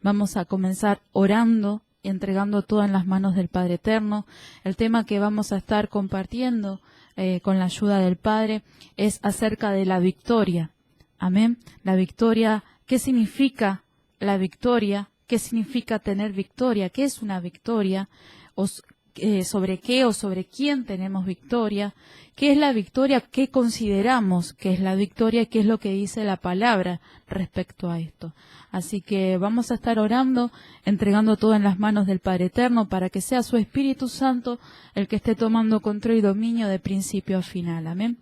Vamos a comenzar orando y entregando todo en las manos del Padre Eterno. El tema que vamos a estar compartiendo con la ayuda del Padre es acerca de la victoria. Amén. La victoria, ¿qué significa la victoria? ¿Qué significa tener victoria? ¿Qué es una victoria? ¿Sobre qué o sobre quién tenemos victoria? ¿Qué es la victoria? ¿Qué consideramos que es la victoria? ¿Qué es lo que dice la palabra respecto a esto? Así que vamos a estar orando, entregando todo en las manos del Padre Eterno para que sea su Espíritu Santo el que esté tomando control y dominio de principio a final. Amén.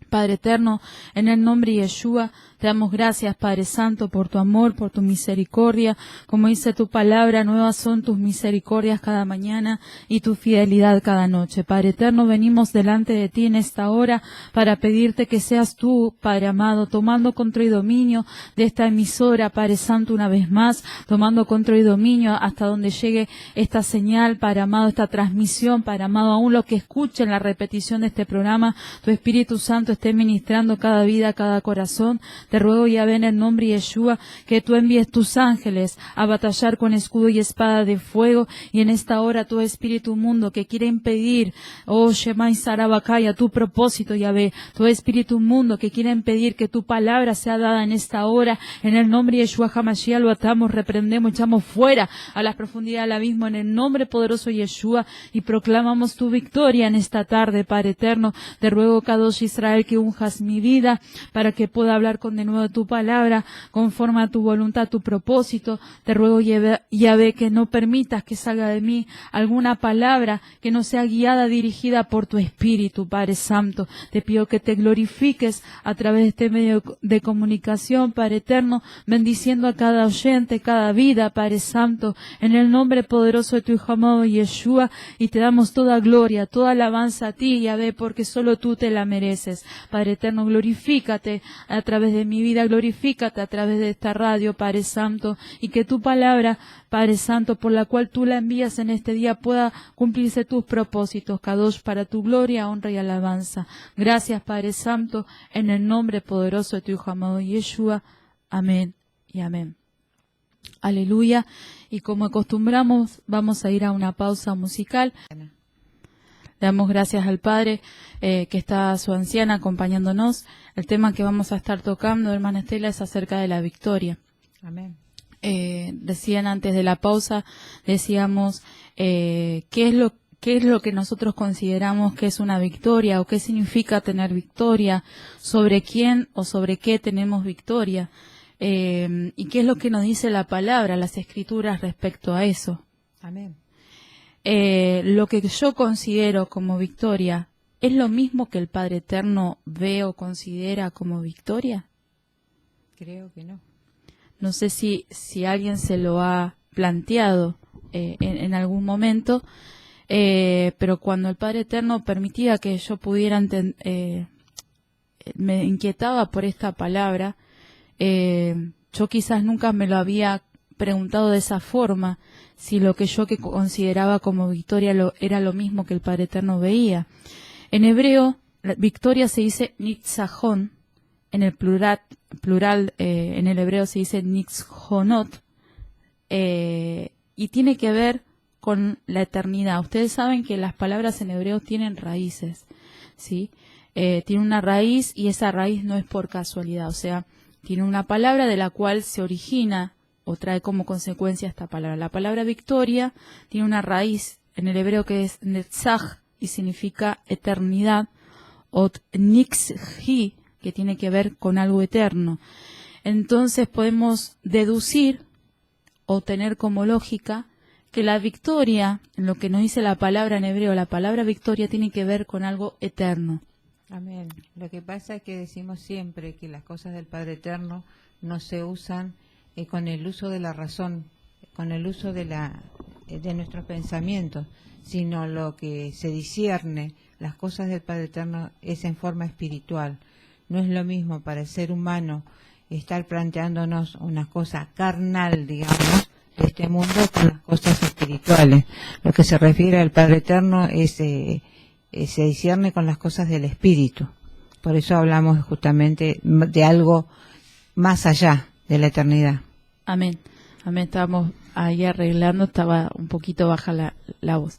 Padre Eterno, en el nombre de Yeshua, te damos gracias, Padre Santo, por tu amor, por tu misericordia. Como dice tu palabra, nuevas son tus misericordias cada mañana y tu fidelidad cada noche. Padre Eterno, venimos delante de ti en esta hora para pedirte que seas tú, Padre amado, tomando control y dominio de esta emisora, Padre Santo, una vez más, tomando control y dominio hasta donde llegue esta señal, Padre amado, esta transmisión, Padre amado, aún los que escuchen la repetición de este programa, tu Espíritu Santo esté ministrando cada vida, cada corazón. Te ruego, Yahvé, en el nombre de Yeshua, que tú envíes tus ángeles a batallar con escudo y espada de fuego, y en esta hora todo espíritu mundo que quiere impedir, oh Shemai Sarabakaya, tu propósito, Yahvé, todo espíritu mundo que quiere impedir que tu palabra sea dada en esta hora, en el nombre de Yeshua HaMashiach lo atamos, reprendemos, echamos fuera a las profundidades del abismo, en el nombre poderoso de Yeshua, y proclamamos tu victoria en esta tarde, Padre Eterno. Te ruego, Kadosh Israel, que unjas mi vida para que pueda hablar con de nuevo tu palabra, conforme a tu voluntad, tu propósito. Te ruego, Yahvé, que no permitas que salga de mí alguna palabra que no sea guiada, dirigida por tu Espíritu, Padre Santo. Te pido que te glorifiques a través de este medio de comunicación, Padre Eterno, bendiciendo a cada oyente, cada vida, Padre Santo, en el nombre poderoso de tu Hijo amado Yeshua, y te damos toda gloria, toda alabanza a ti, Yahvé, porque solo tú te la mereces. Padre Eterno, glorifícate a través de mi vida, glorifícate a través de esta radio, Padre Santo, y que tu palabra, Padre Santo, por la cual tú la envías en este día, pueda cumplirse tus propósitos, Kadosh, para tu gloria, honra y alabanza. Gracias, Padre Santo, en el nombre poderoso de tu Hijo amado Yeshua. Amén y amén. Aleluya. Y como acostumbramos, vamos a ir a una pausa musical. Le damos gracias al Padre, que está su anciana acompañándonos. El tema que vamos a estar tocando, hermana Estela, es acerca de la victoria. Amén. Decían antes de la pausa, decíamos, ¿qué es lo que nosotros consideramos que es una victoria o qué significa tener victoria? ¿Sobre quién o sobre qué tenemos victoria? ¿Y qué es lo que nos dice la palabra, las escrituras respecto a eso? Amén. Lo que yo considero como victoria, ¿es lo mismo que el Padre Eterno ve o considera como victoria? Creo que no. No sé si alguien se lo ha planteado en algún momento, pero cuando el Padre Eterno permitía que yo pudiera me inquietaba por esta palabra, yo quizás nunca me lo había preguntado de esa forma, si lo que yo consideraba como victoria era lo mismo que el Padre Eterno veía. En hebreo, la victoria se dice nitzajón, en el plural en el hebreo se dice nitzjonot, y tiene que ver con la eternidad. Ustedes saben que las palabras en hebreo tienen raíces, ¿sí? Tiene una raíz y esa raíz no es por casualidad, o sea, tiene una palabra de la cual se origina o trae como consecuencia esta palabra. La palabra victoria tiene una raíz en el hebreo que es netzach y significa eternidad, o nixhi, que tiene que ver con algo eterno. Entonces podemos deducir o tener como lógica que la victoria, en lo que nos dice la palabra en hebreo, la palabra victoria tiene que ver con algo eterno. Amén. Lo que pasa es que decimos siempre que las cosas del Padre Eterno no se usan con el uso de la razón, con el uso de nuestros pensamientos, sino lo que se discierne, las cosas del Padre Eterno, es en forma espiritual. No es lo mismo para el ser humano estar planteándonos una cosa carnal, digamos, de este mundo, con las cosas espirituales. Lo que se refiere al Padre Eterno se discierne con las cosas del espíritu. Por eso hablamos justamente de algo más allá de la eternidad. Amén. Amén. Estábamos ahí arreglando, estaba un poquito baja la voz.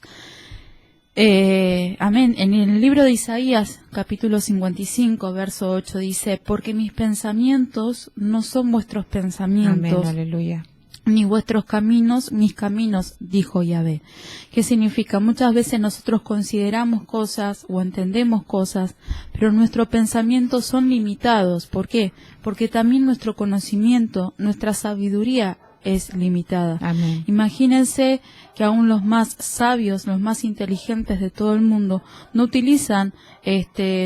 Amén. En el libro de Isaías, capítulo 55, verso 8, dice: porque mis pensamientos no son vuestros pensamientos. Amén, aleluya. Ni vuestros caminos, mis caminos, dijo Yahvé. ¿Qué significa? Muchas veces nosotros consideramos cosas o entendemos cosas, pero nuestros pensamientos son limitados. ¿Por qué? Porque también nuestro conocimiento, nuestra sabiduría es limitada. Amén. Imagínense que aún los más sabios, los más inteligentes de todo el mundo, no utilizan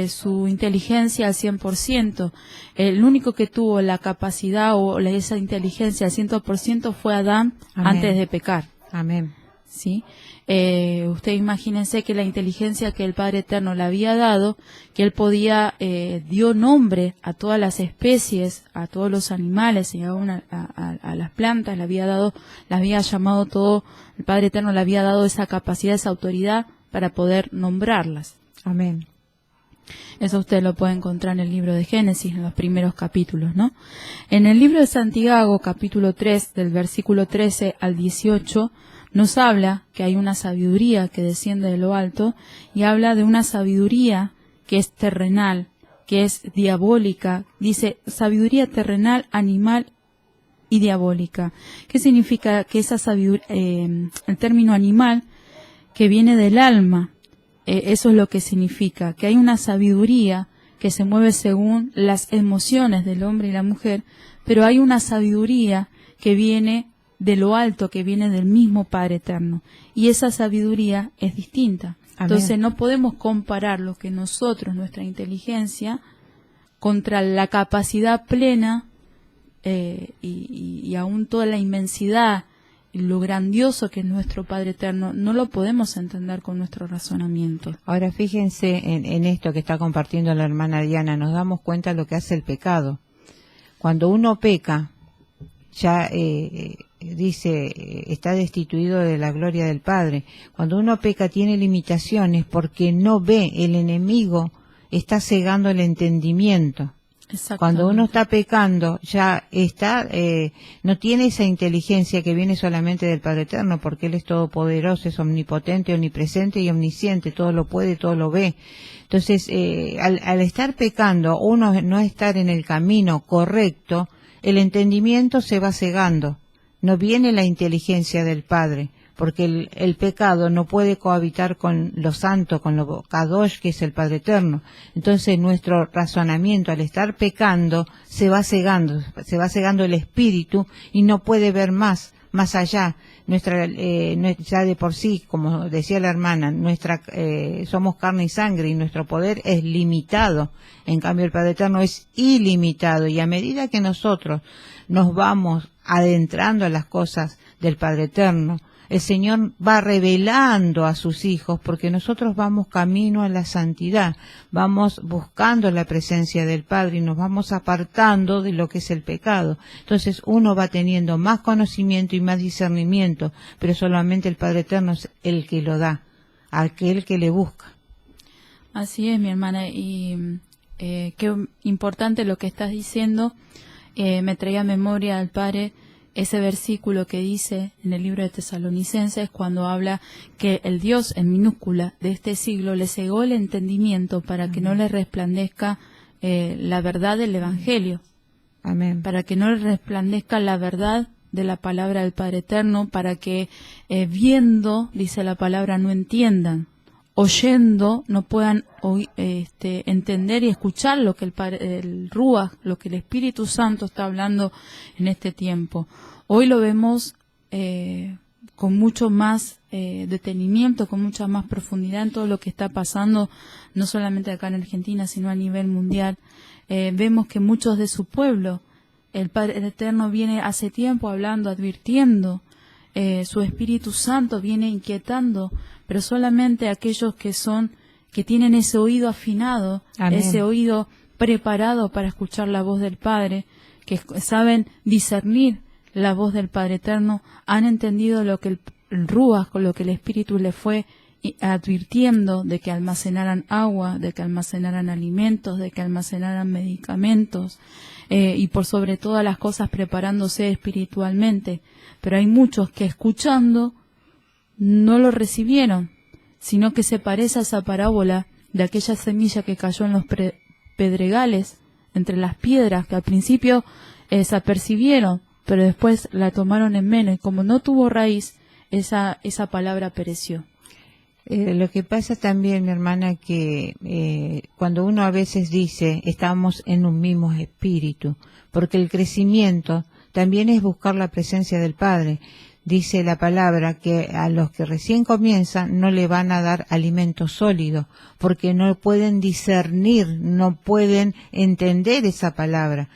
su inteligencia al 100%. El único que tuvo la capacidad o esa inteligencia al 100% fue Adán. Amén. Antes de pecar. Amén. ¿Sí? Usted imagínense que la inteligencia que el Padre Eterno le había dado, que él podía, dio nombre a todas las especies, a todos los animales y aún a las plantas, le había llamado todo, el Padre Eterno le había dado esa capacidad, esa autoridad para poder nombrarlas. Amén. Eso usted lo puede encontrar en el libro de Génesis, en los primeros capítulos, ¿no? En el libro de Santiago, capítulo 3, del versículo 13 al 18, nos habla que hay una sabiduría que desciende de lo alto y habla de una sabiduría que es terrenal, que es diabólica. Dice sabiduría terrenal, animal y diabólica. ¿Qué significa? Que esa sabiduría, el término animal, que viene del alma, eso es lo que significa, que hay una sabiduría que se mueve según las emociones del hombre y la mujer, pero hay una sabiduría que viene de lo alto, que viene del mismo Padre Eterno, y esa sabiduría es distinta. Amén. Entonces no podemos comparar lo que nosotros, nuestra inteligencia, contra la capacidad plena y aún toda la inmensidad y lo grandioso que es nuestro Padre Eterno, no lo podemos entender con nuestro razonamiento. Ahora fíjense en esto que está compartiendo la hermana Diana, nos damos cuenta de lo que hace el pecado. Cuando uno peca, ya dice, está destituido de la gloria del Padre. Cuando uno peca tiene limitaciones porque no ve, el enemigo está cegando el entendimiento. Cuando uno está pecando, ya está, no tiene esa inteligencia que viene solamente del Padre Eterno, porque Él es todopoderoso, es omnipotente, omnipresente y omnisciente, todo lo puede, todo lo ve. Entonces, al estar pecando, uno no estar en el camino correcto, el entendimiento se va cegando. No viene la inteligencia del Padre, porque el pecado no puede cohabitar con lo santo, con lo Kadosh, que es el Padre Eterno. Entonces nuestro razonamiento, al estar pecando, se va cegando el espíritu y no puede ver más allá. Ya de por sí, como decía la hermana, somos carne y sangre y nuestro poder es limitado. En cambio el Padre Eterno es ilimitado, y a medida que nosotros nos vamos adentrando a las cosas del Padre Eterno, el Señor va revelando a sus hijos, porque nosotros vamos camino a la santidad, vamos buscando la presencia del Padre y nos vamos apartando de lo que es el pecado. Entonces uno va teniendo más conocimiento y más discernimiento, pero solamente el Padre Eterno es el que lo da, aquel que le busca. Así es, mi hermana, y qué importante lo que estás diciendo. Me traía a memoria al Padre ese versículo que dice en el libro de Tesalonicenses, cuando habla que el Dios en minúscula de este siglo le cegó el entendimiento para que no le resplandezca la verdad del Evangelio. Amén. Para que no le resplandezca la verdad de la palabra del Padre Eterno, para que viendo, dice la palabra, no entiendan, oyendo no puedan entender y escuchar lo que el Ruach, lo que el Espíritu Santo está hablando en este tiempo. Hoy lo vemos con mucho más detenimiento, con mucha más profundidad en todo lo que está pasando, no solamente acá en Argentina, sino a nivel mundial. Vemos que muchos de su pueblo, el Padre Eterno viene hace tiempo hablando, advirtiendo, su Espíritu Santo viene inquietando, pero solamente aquellos que tienen ese oído afinado, Amén, ese oído preparado para escuchar la voz del Padre, que saben discernir la voz del Padre Eterno, han entendido lo que el Ruach, lo que el Espíritu le fue advirtiendo de que almacenaran agua, de que almacenaran alimentos, de que almacenaran medicamentos, y por sobre todas las cosas preparándose espiritualmente. Pero hay muchos que escuchando no lo recibieron, sino que se parece a esa parábola de aquella semilla que cayó en los pedregales, entre las piedras, que al principio se apercibieron, pero después la tomaron en menos, y como no tuvo raíz, esa palabra pereció. Lo que pasa también, mi hermana, que cuando uno a veces dice estamos en un mismo espíritu, porque el crecimiento también es buscar la presencia del Padre. Dice la palabra que a los que recién comienzan no le van a dar alimento sólido, porque no pueden discernir, no pueden entender esa palabra.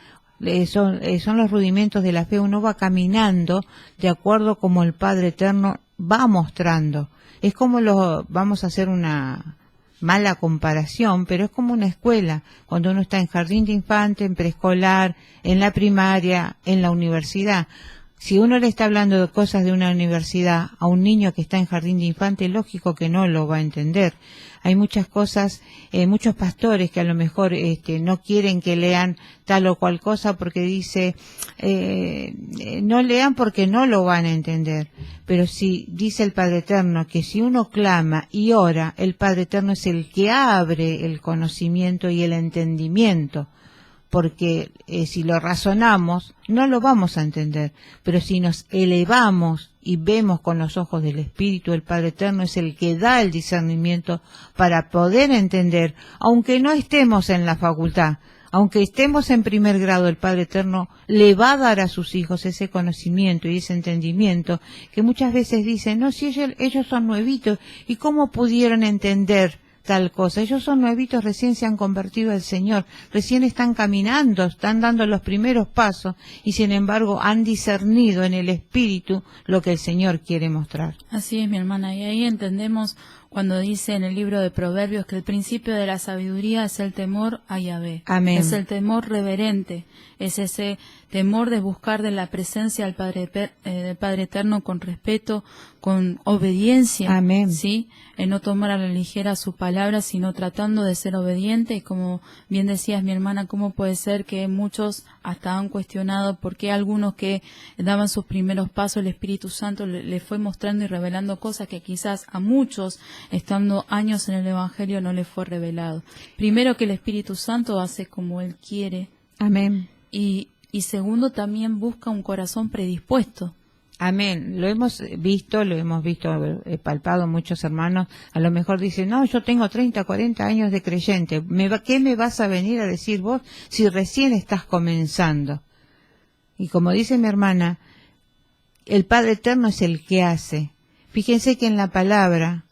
Son los rudimentos de la fe. Uno va caminando de acuerdo como el Padre Eterno va mostrando. Es como vamos a hacer una mala comparación, pero es como una escuela, cuando uno está en jardín de infante, en preescolar, en la primaria, en la universidad. Si uno le está hablando de cosas de una universidad a un niño que está en jardín de infante, lógico que no lo va a entender. Hay muchas cosas, muchos pastores que a lo mejor no quieren que lean tal o cual cosa porque dice, no lean porque no lo van a entender. Pero si dice el Padre Eterno que si uno clama y ora, el Padre Eterno es el que abre el conocimiento y el entendimiento. Porque si lo razonamos, no lo vamos a entender. Pero si nos elevamos y vemos con los ojos del Espíritu, el Padre Eterno es el que da el discernimiento para poder entender, aunque no estemos en la facultad, aunque estemos en primer grado, el Padre Eterno le va a dar a sus hijos ese conocimiento y ese entendimiento, que muchas veces dicen, no, si ellos son nuevitos, ¿y cómo pudieron entender tal cosa? Ellos son nuevitos, recién se han convertido al Señor, recién están caminando, están dando los primeros pasos y sin embargo han discernido en el Espíritu lo que el Señor quiere mostrar. Así es, mi hermana, y ahí entendemos cuando dice en el libro de Proverbios que el principio de la sabiduría es el temor a Yahvé. Amén. Es el temor reverente, es ese temor de buscar de la presencia del Padre Eterno con respeto, con obediencia. Amén. ¿Sí? En no tomar a la ligera su palabra, sino tratando de ser obediente. Y como bien decías, mi hermana, ¿cómo puede ser que muchos hasta han cuestionado por qué algunos que daban sus primeros pasos, el Espíritu Santo le fue mostrando y revelando cosas que quizás a muchos, estando años en el Evangelio, no les fue revelado? Primero, que el Espíritu Santo hace como Él quiere. Amén. Y segundo, también busca un corazón predispuesto. Amén. Lo hemos visto, palpado muchos hermanos. A lo mejor dicen, no, yo tengo 30, 40 años de creyente. ¿Qué me vas a venir a decir vos si recién estás comenzando? Y como dice mi hermana, el Padre Eterno es el que hace. Fíjense que en la palabra,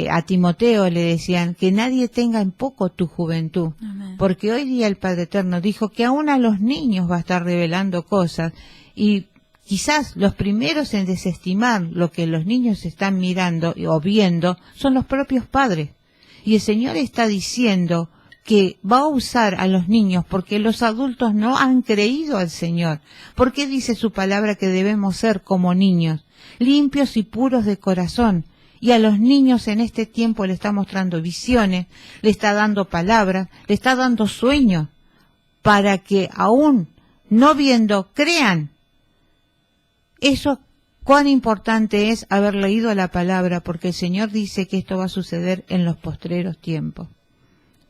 a Timoteo le decían que nadie tenga en poco tu juventud. Amén. Porque hoy día el Padre Eterno dijo que aún a los niños va a estar revelando cosas, y quizás los primeros en desestimar lo que los niños están mirando o viendo son los propios padres. Y el Señor está diciendo que va a usar a los niños porque los adultos no han creído al Señor. ¿Por qué dice su palabra que debemos ser como niños, limpios y puros de corazón? Y a los niños en este tiempo le está mostrando visiones, le está dando palabras, le está dando sueños, para que aún no viendo, crean. Eso, cuán importante es haber leído la palabra, porque el Señor dice que esto va a suceder en los postreros tiempos.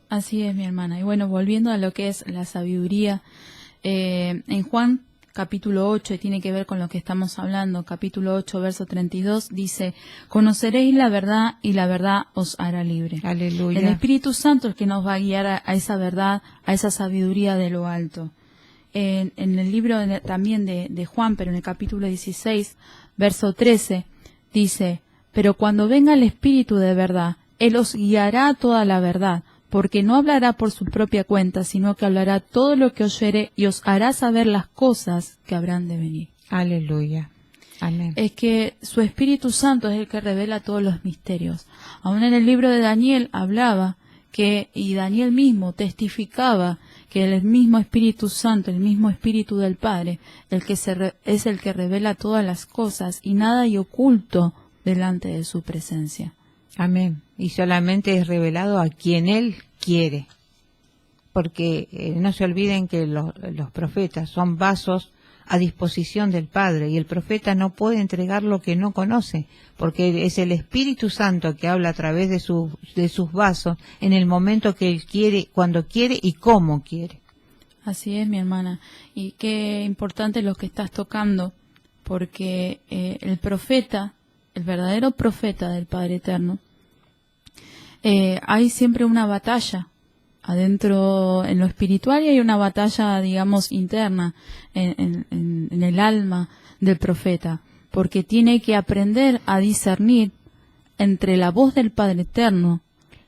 Así es, mi hermana. Y bueno, volviendo a lo que es la sabiduría, en Juan capítulo 8, y tiene que ver con lo que estamos hablando, capítulo 8, verso 32, dice, conoceréis la verdad y la verdad os hará libre. Aleluya. El Espíritu Santo es el que nos va a guiar a esa verdad, a esa sabiduría de lo alto. En el libro también de Juan, pero en el capítulo 16, verso 13, dice, pero cuando venga el Espíritu de verdad, Él os guiará a toda la verdad, porque no hablará por su propia cuenta, sino que hablará todo lo que oyere y os hará saber las cosas que habrán de venir. Aleluya. Amén. Es que su Espíritu Santo es el que revela todos los misterios. Aún en el libro de Daniel hablaba y Daniel mismo testificaba que el mismo Espíritu Santo, el mismo Espíritu del Padre, es el que revela todas las cosas y nada hay oculto delante de su presencia. Amén. Y solamente es revelado a quien Él quiere. Porque no se olviden que los profetas son vasos a disposición del Padre, y el profeta no puede entregar lo que no conoce, porque es el Espíritu Santo que habla a través de sus vasos en el momento que Él quiere, cuando quiere y cómo quiere. Así es, mi hermana. Y qué importante lo que estás tocando, porque el profeta, el verdadero profeta del Padre Eterno, hay siempre una batalla adentro en lo espiritual, y hay una batalla, digamos, interna en el alma del profeta, porque tiene que aprender a discernir entre la voz del Padre Eterno,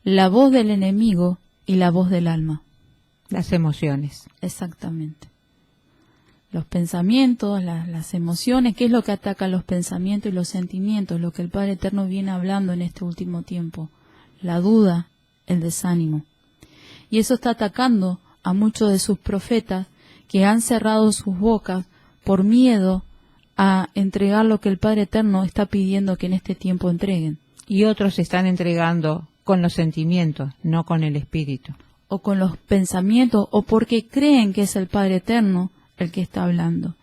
la voz del enemigo y la voz del alma. Las emociones. Exactamente. Los pensamientos, las emociones, ¿qué es lo que ataca los pensamientos y los sentimientos? Lo que el Padre Eterno viene hablando en este último tiempo. La duda, el desánimo. Y eso está atacando a muchos de sus profetas que han cerrado sus bocas por miedo a entregar lo que el Padre Eterno está pidiendo que en este tiempo entreguen. Y otros se están entregando con los sentimientos, no con el espíritu. O con los pensamientos, o porque creen que es el Padre Eterno el que está hablando.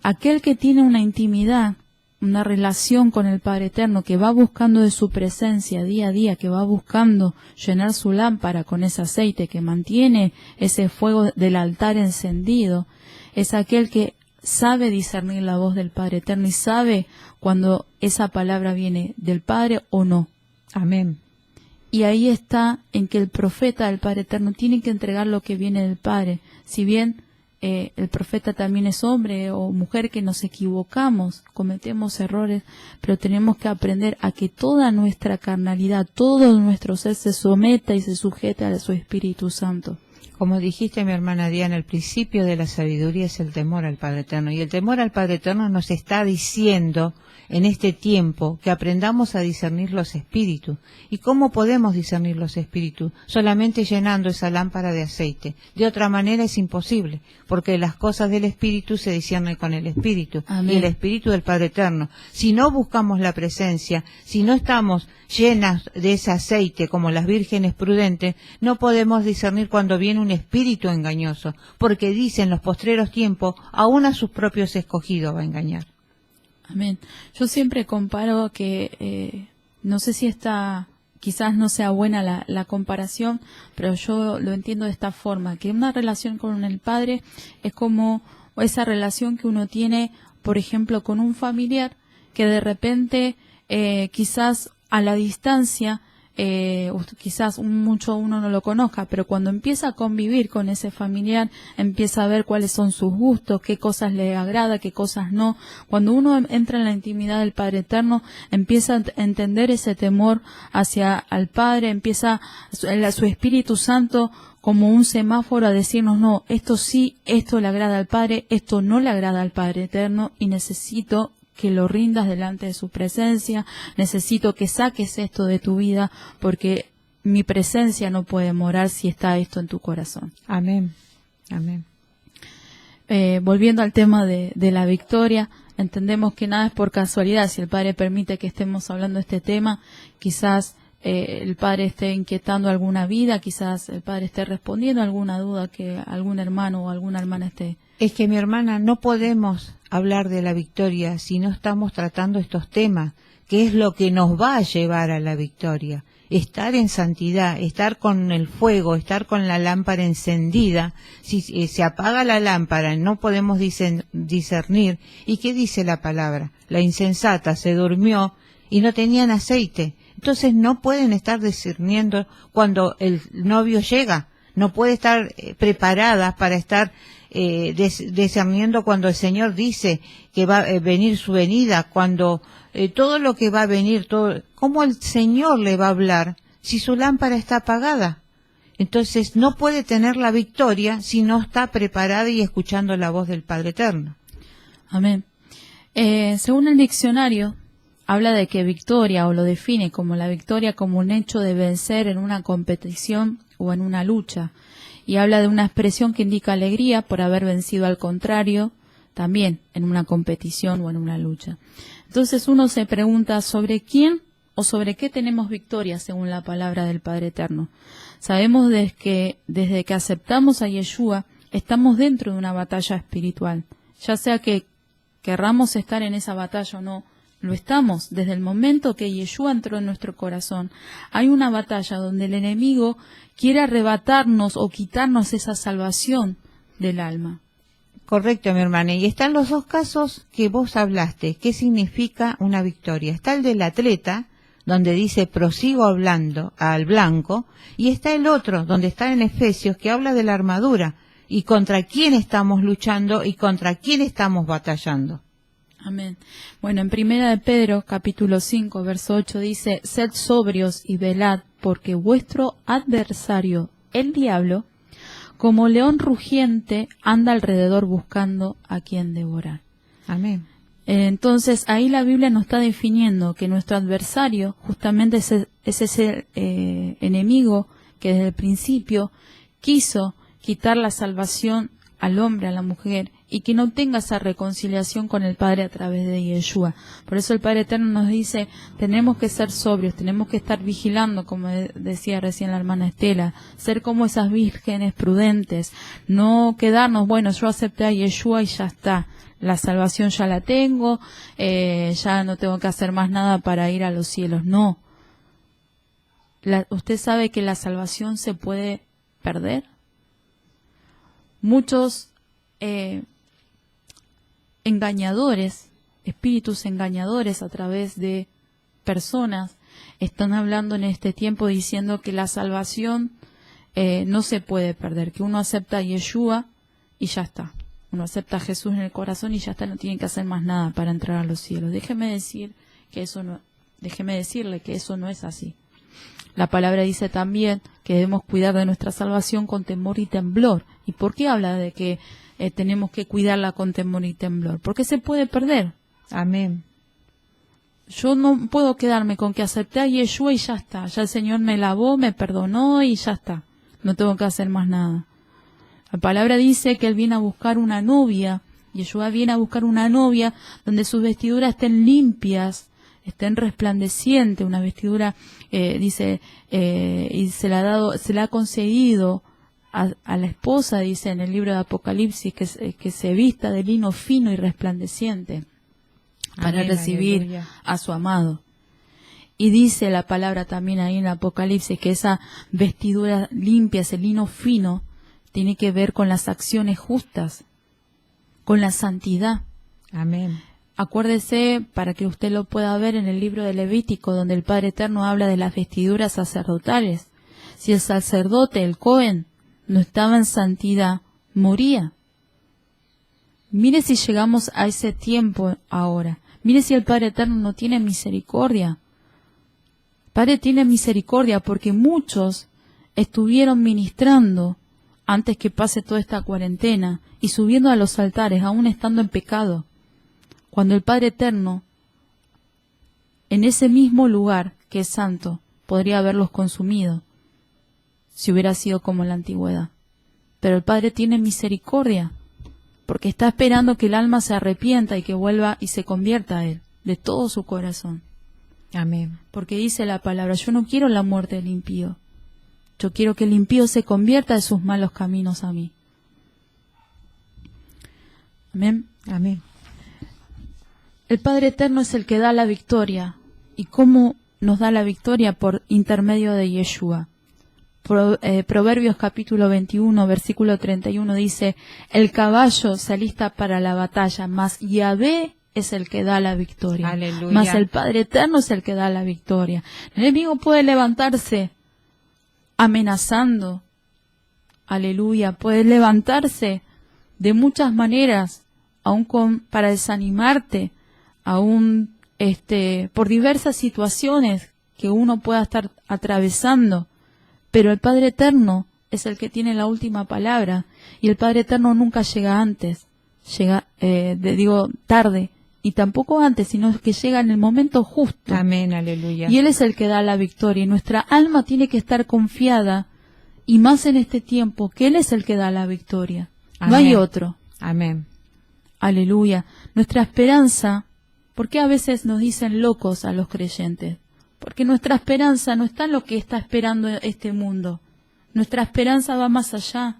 Aquel que tiene una intimidad, una relación con el Padre Eterno, que va buscando de su presencia día a día, que va buscando llenar su lámpara con ese aceite que mantiene ese fuego del altar encendido, es aquel que sabe discernir la voz del Padre Eterno y sabe cuando esa palabra viene del Padre o no. Amén. Y ahí está en que el profeta del Padre Eterno tiene que entregar lo que viene del Padre. Si bien el profeta también es hombre o mujer, que nos equivocamos, cometemos errores, pero tenemos que aprender a que toda nuestra carnalidad, todo nuestro ser se someta y se sujete a su Espíritu Santo. Como dijiste, mi hermana Diana, el principio de la sabiduría es el temor al Padre Eterno. Y el temor al Padre Eterno nos está diciendo en este tiempo que aprendamos a discernir los espíritus. ¿Y cómo podemos discernir los espíritus? Solamente llenando esa lámpara de aceite. De otra manera es imposible, porque las cosas del espíritu se disciernen con el espíritu. Amén. Y el espíritu del Padre Eterno. Si no buscamos la presencia, si no estamos llenas de ese aceite como las vírgenes prudentes, no podemos discernir cuando viene un espíritu engañoso, porque dice en los postreros tiempos, aún a sus propios escogidos va a engañar. Amén. Yo siempre comparo que, no sé si quizás no sea buena la comparación, pero yo lo entiendo de esta forma, que una relación con el Padre es como esa relación que uno tiene, por ejemplo, con un familiar que de repente quizás a la distancia, quizás mucho uno no lo conozca, pero cuando empieza a convivir con ese familiar, empieza a ver cuáles son sus gustos, qué cosas le agrada, qué cosas no. Cuando uno entra en la intimidad del Padre Eterno, empieza a entender ese temor hacia al Padre, empieza su Espíritu Santo como un semáforo a decirnos, no, esto sí, esto le agrada al Padre, esto no le agrada al Padre Eterno, y necesito que lo rindas delante de su presencia, necesito que saques esto de tu vida, porque mi presencia no puede morar si está esto en tu corazón. Amén, amén. Volviendo al tema de la victoria, entendemos que nada es por casualidad. Si el Padre permite que estemos hablando de este tema, quizás el Padre esté inquietando alguna vida, quizás el Padre esté respondiendo a alguna duda que algún hermano o alguna hermana esté. Es que, mi hermana, no podemos hablar de la victoria si no estamos tratando estos temas, que es lo que nos va a llevar a la victoria. Estar en santidad, estar con el fuego, estar con la lámpara encendida. Si se apaga la lámpara, no podemos discernir. ¿Y qué dice la palabra? La insensata se durmió y no tenían aceite. Entonces no pueden estar discerniendo cuando el novio llega. No puede estar preparada para estar discerniendo cuando el Señor dice que va a venir su venida, cuando todo lo que va a venir, todo, ¿cómo el Señor le va a hablar si su lámpara está apagada? Entonces no puede tener la victoria si no está preparada y escuchando la voz del Padre Eterno. Amén. Según el diccionario, habla de que victoria, o lo define como la victoria como un hecho de vencer en una competición o en una lucha. Y habla de una expresión que indica alegría por haber vencido al contrario, también en una competición o en una lucha. Entonces uno se pregunta sobre quién o sobre qué tenemos victoria según la palabra del Padre Eterno. Sabemos desde que aceptamos a Yeshua, estamos dentro de una batalla espiritual. Ya sea que querramos estar en esa batalla o no, lo estamos. Desde el momento que Yeshua entró en nuestro corazón, hay una batalla donde el enemigo quiere arrebatarnos o quitarnos esa salvación del alma. Correcto, mi hermana. Y están los dos casos que vos hablaste. ¿Qué significa una victoria? Está el del atleta, donde dice prosigo hablando al blanco, y está el otro, donde está en Efesios, que habla de la armadura, y contra quién estamos luchando y contra quién estamos batallando. Amén. Bueno, en Primera de Pedro, capítulo 5, verso 8, dice, sed sobrios y velad, porque vuestro adversario, el diablo, como león rugiente, anda alrededor buscando a quien devorar. Amén. Entonces, ahí la Biblia nos está definiendo que nuestro adversario justamente es ese enemigo que desde el principio quiso quitar la salvación al hombre, a la mujer, y que no tenga esa reconciliación con el Padre a través de Yeshua. Por eso el Padre Eterno nos dice, tenemos que ser sobrios, tenemos que estar vigilando, como decía recién la hermana Estela, ser como esas vírgenes prudentes, no quedarnos, bueno, yo acepté a Yeshua y ya está, la salvación ya la tengo, ya no tengo que hacer más nada para ir a los cielos. No. ¿Usted sabe que la salvación se puede perder? Muchos engañadores, espíritus engañadores a través de personas, están hablando en este tiempo diciendo que la salvación no se puede perder, que uno acepta a Yeshua y ya está. Uno acepta a Jesús en el corazón y ya está, no tiene que hacer más nada para entrar a los cielos. Déjeme decirle que eso no es así. La palabra dice también que debemos cuidar de nuestra salvación con temor y temblor. ¿Y por qué habla de que tenemos que cuidarla con temor y temblor? Porque se puede perder. Amén. Yo no puedo quedarme con que acepté a Yeshua y ya está. Ya el Señor me lavó, me perdonó y ya está. No tengo que hacer más nada. La palabra dice que Él viene a buscar una novia. Yeshua viene a buscar una novia donde sus vestiduras estén limpias, estén resplandecientes, una vestidura, y se le ha concedido a la esposa, dice en el libro de Apocalipsis, que se vista de lino fino y resplandeciente para recibir aleluya a su amado. Y dice la palabra también ahí en Apocalipsis que esa vestidura limpia, ese lino fino, tiene que ver con las acciones justas, con la santidad. Amén. Acuérdese, para que usted lo pueda ver en el libro de Levítico, donde el Padre Eterno habla de las vestiduras sacerdotales. Si el sacerdote, el Cohen, no estaba en santidad, moría. Mire si llegamos a ese tiempo ahora. Mire si el Padre Eterno no tiene misericordia. El Padre tiene misericordia porque muchos estuvieron ministrando antes que pase toda esta cuarentena y subiendo a los altares, aún estando en pecado. Cuando el Padre Eterno, en ese mismo lugar que es santo, podría haberlos consumido, si hubiera sido como en la antigüedad. Pero el Padre tiene misericordia, porque está esperando que el alma se arrepienta y que vuelva y se convierta a Él, de todo su corazón. Amén. Porque dice la palabra, yo no quiero la muerte del impío, yo quiero que el impío se convierta de sus malos caminos a mí. Amén. Amén. El Padre Eterno es el que da la victoria. ¿Y cómo nos da la victoria? Por intermedio de Yeshua. Proverbios capítulo 21, versículo 31 dice, el caballo se alista para la batalla, mas Yahvé es el que da la victoria. Aleluya. Mas el Padre Eterno es el que da la victoria. El enemigo puede levantarse amenazando. Aleluya. Puede levantarse de muchas maneras, aún para desanimarte, aún por diversas situaciones que uno pueda estar atravesando, pero el Padre Eterno es el que tiene la última palabra, y el Padre Eterno nunca llega antes, llega, tarde, y tampoco antes, sino que llega en el momento justo. Amén, aleluya. Y Él es el que da la victoria, y nuestra alma tiene que estar confiada, y más en este tiempo, que Él es el que da la victoria. Amén. No hay otro. Amén. Aleluya. Nuestra esperanza, ¿por qué a veces nos dicen locos a los creyentes? porque nuestra esperanza no está en lo que está esperando este mundo. Nuestra esperanza va más allá.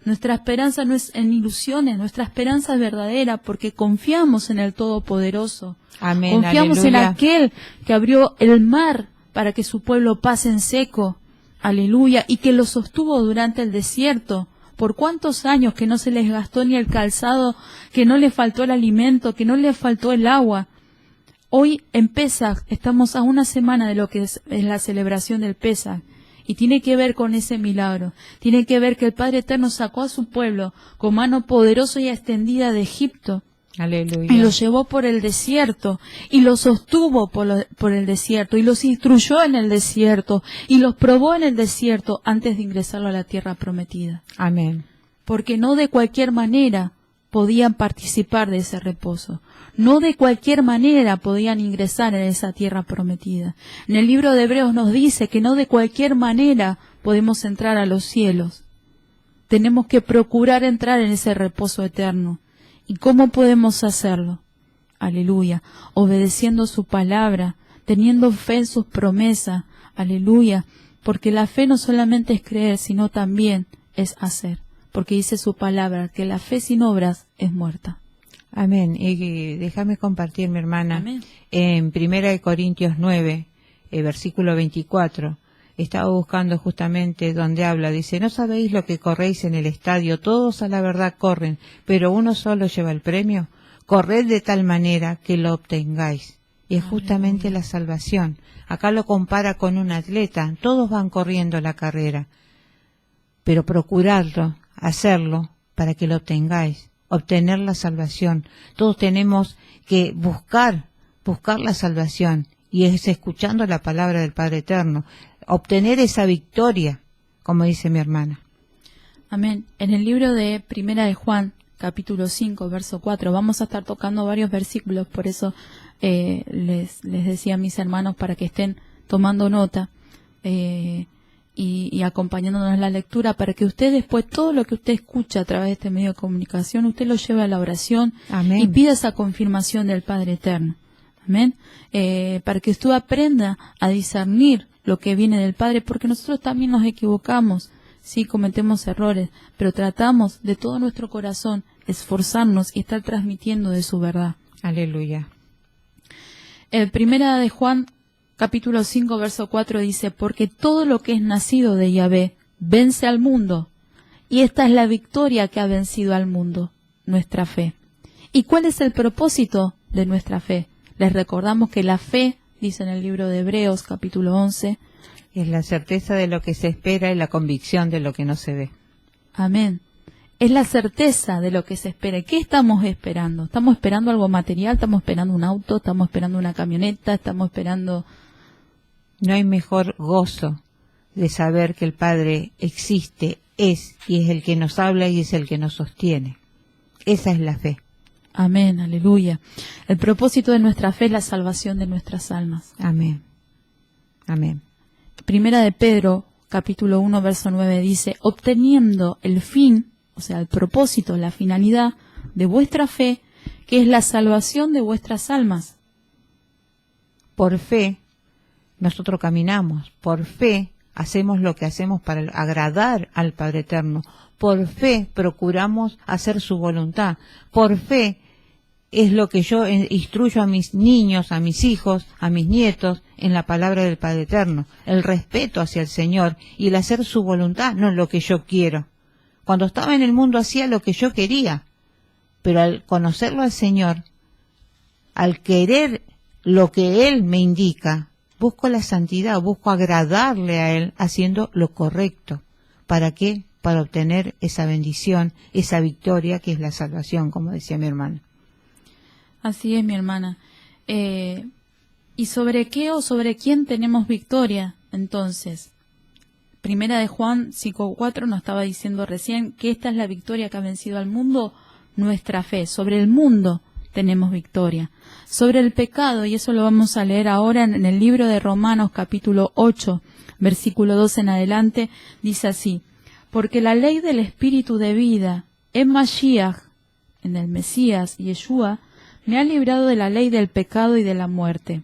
Nuestra esperanza no es en ilusiones, nuestra esperanza es verdadera porque confiamos en el Todopoderoso. Amén, Confiamos aleluya. en aquel que abrió el mar para que su pueblo pase en seco. Aleluya. Y que lo sostuvo durante el desierto. ¿Por cuántos años que no se les gastó ni el calzado, que no les faltó el alimento, que no les faltó el agua? Hoy en Pesaj estamos a una semana de lo que es la celebración del Pesaj. Y tiene que ver con ese milagro. Tiene que ver que el Padre Eterno sacó a su pueblo con mano poderosa y extendida de Egipto. Aleluya. Y los llevó por el desierto, y los sostuvo por el desierto, y los instruyó en el desierto, y los probó en el desierto antes de ingresarlo a la tierra prometida. Amén. Porque no de cualquier manera podían participar de ese reposo. No de cualquier manera podían ingresar en esa tierra prometida. En el libro de Hebreos nos dice que no de cualquier manera podemos entrar a los cielos. Tenemos que procurar entrar en ese reposo eterno. ¿Y cómo podemos hacerlo? Aleluya. Obedeciendo su palabra, teniendo fe en sus promesas. Aleluya. Porque la fe no solamente es creer, sino también es hacer. Porque dice su palabra que la fe sin obras es muerta. Amén. Y déjame compartir, mi hermana. Amén. En 1 Corintios 9, versículo 24, estaba buscando justamente donde habla, dice, ¿no sabéis lo que corréis en el estadio? Todos a la verdad corren, pero uno solo lleva el premio. Corred de tal manera que lo obtengáis. Y es justamente la salvación. Acá lo compara con un atleta. Todos van corriendo la carrera, pero procurarlo, hacerlo, para que lo obtengáis. Obtener la salvación. Todos tenemos que buscar la salvación, y es escuchando la palabra del Padre Eterno, obtener esa victoria, como dice mi hermana. Amén. En el libro de Primera de Juan, capítulo 5, verso 4, vamos a estar tocando varios versículos, por eso les decía a mis hermanos para que estén tomando nota y acompañándonos en la lectura, para que usted después, todo lo que usted escucha a través de este medio de comunicación, usted lo lleve a la oración. Amén. Y pida esa confirmación del Padre Eterno. Amén. Para que usted aprenda a discernir lo que viene del Padre, porque nosotros también nos equivocamos, sí, cometemos errores, pero tratamos de todo nuestro corazón esforzarnos y estar transmitiendo de su verdad. Aleluya. Primera de Juan, capítulo 5, verso 4 dice, porque todo lo que es nacido de Yahvé vence al mundo, y esta es la victoria que ha vencido al mundo, nuestra fe. ¿Y cuál es el propósito de nuestra fe? Les recordamos que la fe, dice en el libro de Hebreos, capítulo 11, es la certeza de lo que se espera y la convicción de lo que no se ve. Amén. Es la certeza de lo que se espera. ¿Qué estamos esperando? ¿Estamos esperando algo material? ¿Estamos esperando un auto? ¿Estamos esperando una camioneta? ¿Estamos esperando...? No hay mejor gozo de saber que el Padre existe, es, y es el que nos habla y es el que nos sostiene. Esa es la fe. Amén, aleluya. El propósito de nuestra fe es la salvación de nuestras almas. Amén. Amén. Primera de Pedro, capítulo 1, verso 9 dice, obteniendo el fin, o sea, el propósito, la finalidad de vuestra fe, que es la salvación de vuestras almas. Por fe, nosotros caminamos. Por fe, hacemos lo que hacemos para agradar al Padre Eterno. Por fe, procuramos hacer su voluntad. Por fe, es lo que yo instruyo a mis niños, a mis hijos, a mis nietos, en la palabra del Padre Eterno. El respeto hacia el Señor y el hacer su voluntad, no lo que yo quiero. Cuando estaba en el mundo hacía lo que yo quería, pero al conocerlo al Señor, al querer lo que Él me indica, busco la santidad, busco agradarle a Él haciendo lo correcto. ¿Para qué? Para obtener esa bendición, esa victoria que es la salvación, como decía mi hermana. Así es, mi hermana. ¿Y sobre qué o sobre quién tenemos victoria? Entonces, Primera de Juan 5:4 nos estaba diciendo recién que esta es la victoria que ha vencido al mundo, nuestra fe. Sobre el mundo tenemos victoria. Sobre el pecado, y eso lo vamos a leer ahora en el libro de Romanos capítulo 8, versículo 2 en adelante, dice así, porque la ley del Espíritu de vida en Mashiach, en el Mesías, Yeshua, me ha librado de la ley del pecado y de la muerte.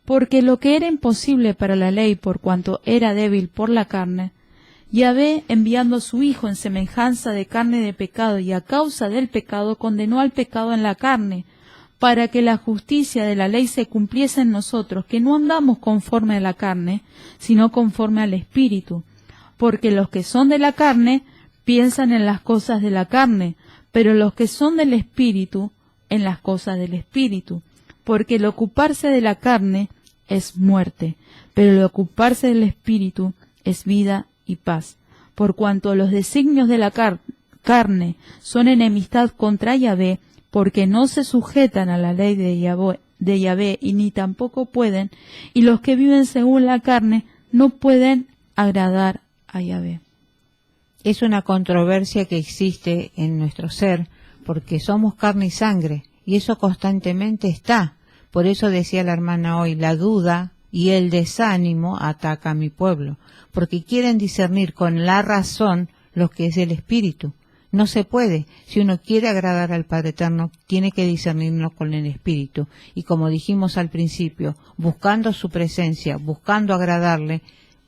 Porque lo que era imposible para la ley por cuanto era débil por la carne, Yahvé, enviando a su Hijo en semejanza de carne de pecado y a causa del pecado, condenó al pecado en la carne, para que la justicia de la ley se cumpliese en nosotros, que no andamos conforme a la carne, sino conforme al Espíritu. Porque los que son de la carne piensan en las cosas de la carne, pero los que son del Espíritu, en las cosas del Espíritu. Porque el ocuparse de la carne es muerte, pero el ocuparse del Espíritu es vida y paz. Por cuanto los designios de la carne son enemistad contra Yahvé, porque no se sujetan a la ley de Yahvé y ni tampoco pueden, y los que viven según la carne no pueden agradar a Yahvé. Es una controversia que existe en nuestro ser, porque somos carne y sangre, y eso constantemente está. Por eso decía la hermana hoy, la duda y el desánimo ataca a mi pueblo, porque quieren discernir con la razón lo que es el Espíritu. No se puede. Si uno quiere agradar al Padre Eterno, tiene que discernirlo con el Espíritu. Y como dijimos al principio, buscando su presencia, buscando agradarle,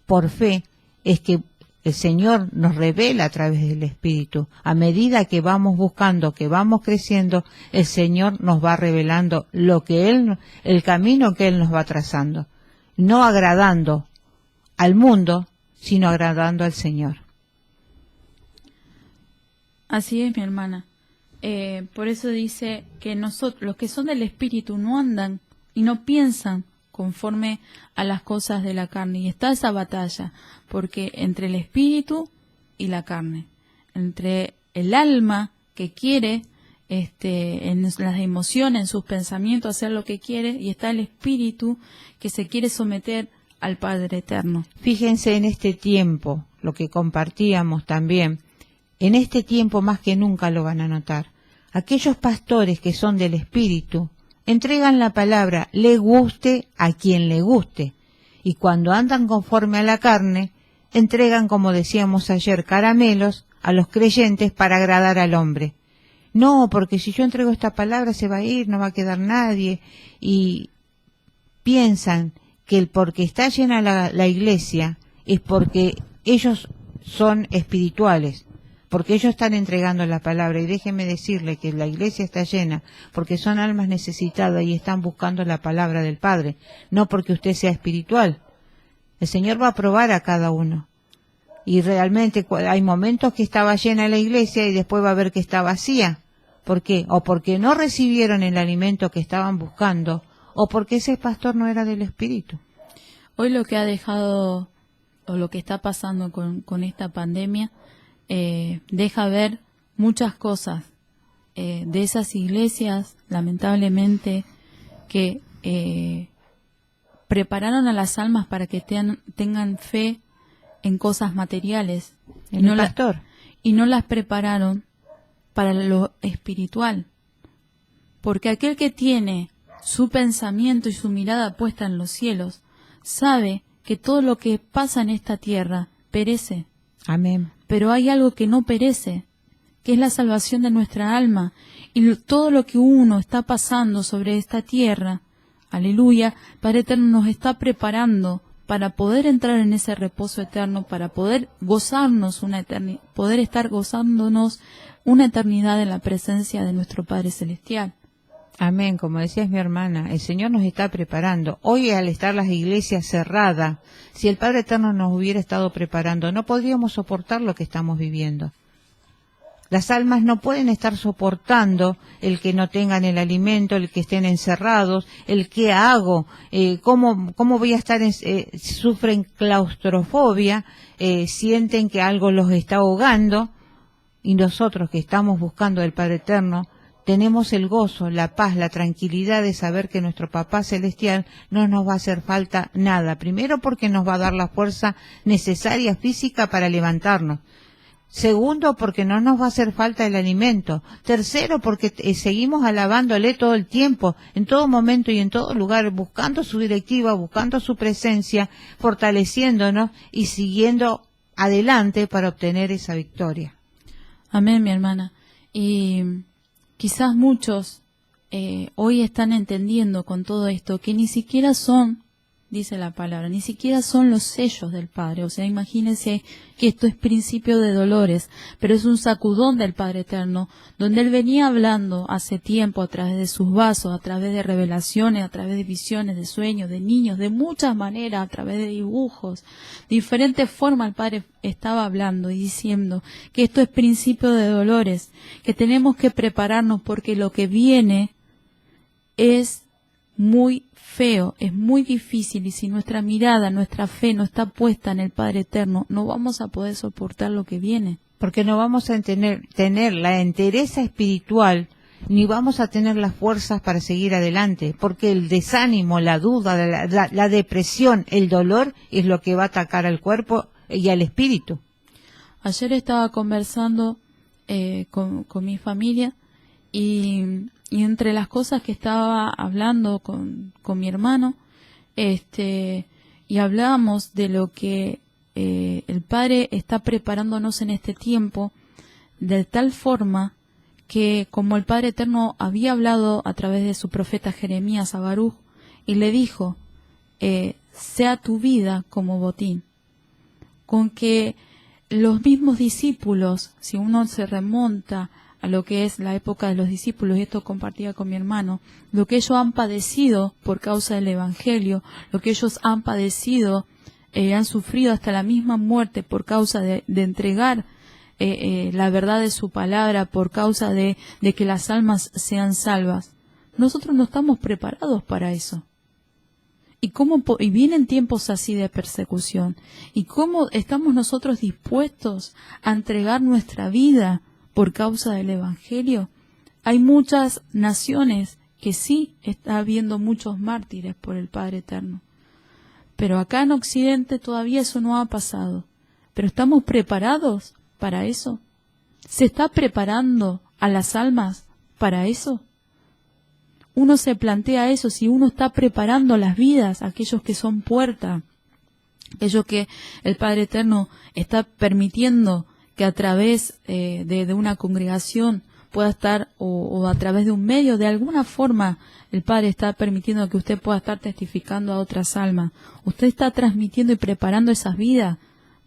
por fe, es que el Señor nos revela a través del Espíritu. A medida que vamos buscando, que vamos creciendo, el Señor nos va revelando lo que el camino que Él nos va trazando. No agradando al mundo, sino agradando al Señor. Así es, mi hermana. Por eso dice que nosotros, los que son del Espíritu, no andan y no piensan conforme a las cosas de la carne. Y está esa batalla, porque entre el Espíritu y la carne, entre el alma que quiere, en las emociones, en sus pensamientos, hacer lo que quiere, y está el Espíritu que se quiere someter al Padre Eterno. Fíjense en este tiempo, lo que compartíamos también, en este tiempo más que nunca lo van a notar. Aquellos pastores que son del Espíritu entregan la palabra, le guste a quien le guste, y cuando andan conforme a la carne, entregan, como decíamos ayer, caramelos a los creyentes para agradar al hombre. No, porque si yo entrego esta palabra se va a ir, no va a quedar nadie, y piensan que porque está llena la iglesia es porque ellos son espirituales, porque ellos están entregando la palabra. Y déjeme decirle que la iglesia está llena porque son almas necesitadas y están buscando la palabra del Padre, no porque usted sea espiritual. El Señor va a probar a cada uno. Y realmente hay momentos que estaba llena la iglesia y después va a ver que está vacía. ¿Por qué? O porque no recibieron el alimento que estaban buscando, o porque ese pastor no era del Espíritu. Hoy lo que ha dejado, o lo que está pasando con esta pandemia, deja ver muchas cosas de esas iglesias, lamentablemente, que prepararon a las almas para que tengan fe en cosas materiales y no las prepararon para lo espiritual, porque aquel que tiene su pensamiento y su mirada puesta en los cielos sabe que todo lo que pasa en esta tierra perece. Amén. Pero hay algo que no perece, que es la salvación de nuestra alma. Y todo lo que uno está pasando sobre esta tierra, aleluya, Padre Eterno nos está preparando para poder entrar en ese reposo eterno, para poder gozarnos poder estar gozándonos una eternidad en la presencia de nuestro Padre Celestial. Amén, como decías mi hermana, el Señor nos está preparando. Hoy, al estar las iglesias cerradas, si el Padre Eterno nos hubiera estado preparando, no podríamos soportar lo que estamos viviendo. Las almas no pueden estar soportando el que no tengan el alimento, el que estén encerrados, el qué hago, cómo voy a estar, sufren claustrofobia, sienten que algo los está ahogando, y nosotros que estamos buscando del Padre Eterno, tenemos el gozo, la paz, la tranquilidad de saber que nuestro Papá Celestial no nos va a hacer falta nada. Primero, porque nos va a dar la fuerza necesaria física para levantarnos. Segundo, porque no nos va a hacer falta el alimento. Tercero, porque seguimos alabándole todo el tiempo, en todo momento y en todo lugar, buscando su directiva, buscando su presencia, fortaleciéndonos y siguiendo adelante para obtener esa victoria. Amén, mi hermana. Y quizás muchos hoy están entendiendo con todo esto que ni siquiera son dice la palabra, ni siquiera son los sellos del Padre. O sea, imagínense que esto es principio de dolores, pero es un sacudón del Padre Eterno, donde Él venía hablando hace tiempo a través de sus vasos, a través de revelaciones, a través de visiones, de sueños, de niños, de muchas maneras, a través de dibujos, de diferentes formas. El Padre estaba hablando y diciendo que esto es principio de dolores, que tenemos que prepararnos porque lo que viene es muy feo, es muy difícil, y si nuestra mirada, nuestra fe no está puesta en el Padre Eterno, no vamos a poder soportar lo que viene. Porque no vamos a tener la entereza espiritual, ni vamos a tener las fuerzas para seguir adelante, porque el desánimo, la duda, la depresión, el dolor es lo que va a atacar al cuerpo y al espíritu. Ayer estaba conversando con mi familia y entre las cosas que estaba hablando con mi hermano, y hablábamos de lo que el Padre está preparándonos en este tiempo, de tal forma que como el Padre Eterno había hablado a través de su profeta Jeremías a Baruch, y le dijo, sea tu vida como botín, con que los mismos discípulos, si uno se remonta a lo que es la época de los discípulos, y esto compartía con mi hermano, lo que ellos han padecido por causa del Evangelio, lo que ellos han padecido, han sufrido hasta la misma muerte por causa de entregar la verdad de su palabra, por causa de que las almas sean salvas. Nosotros no estamos preparados para eso. Y vienen tiempos así de persecución. ¿Y cómo estamos nosotros dispuestos a entregar nuestra vida por causa del Evangelio? Hay muchas naciones que sí está habiendo muchos mártires por el Padre Eterno. Pero acá en Occidente todavía eso no ha pasado. ¿Pero estamos preparados para eso? ¿Se está preparando a las almas para eso? Uno se plantea eso, si uno está preparando las vidas, aquellos que son puerta, aquellos que el Padre Eterno está permitiendo que a través de una congregación pueda estar, o a través de un medio, de alguna forma el Padre está permitiendo que usted pueda estar testificando a otras almas. Usted está transmitiendo y preparando esas vidas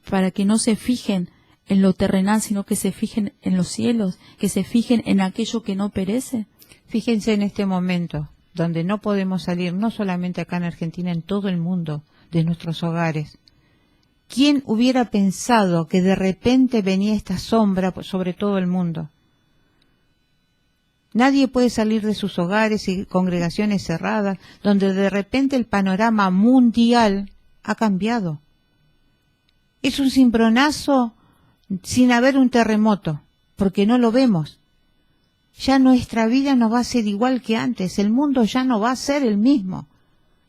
para que no se fijen en lo terrenal, sino que se fijen en los cielos, que se fijen en aquello que no perece. Fíjense en este momento, donde no podemos salir, no solamente acá en Argentina, en todo el mundo, de nuestros hogares. ¿Quién hubiera pensado que de repente venía esta sombra sobre todo el mundo? Nadie puede salir de sus hogares y congregaciones cerradas, donde de repente el panorama mundial ha cambiado. Es un cimbronazo sin haber un terremoto, porque no lo vemos. Ya nuestra vida no va a ser igual que antes, el mundo ya no va a ser el mismo.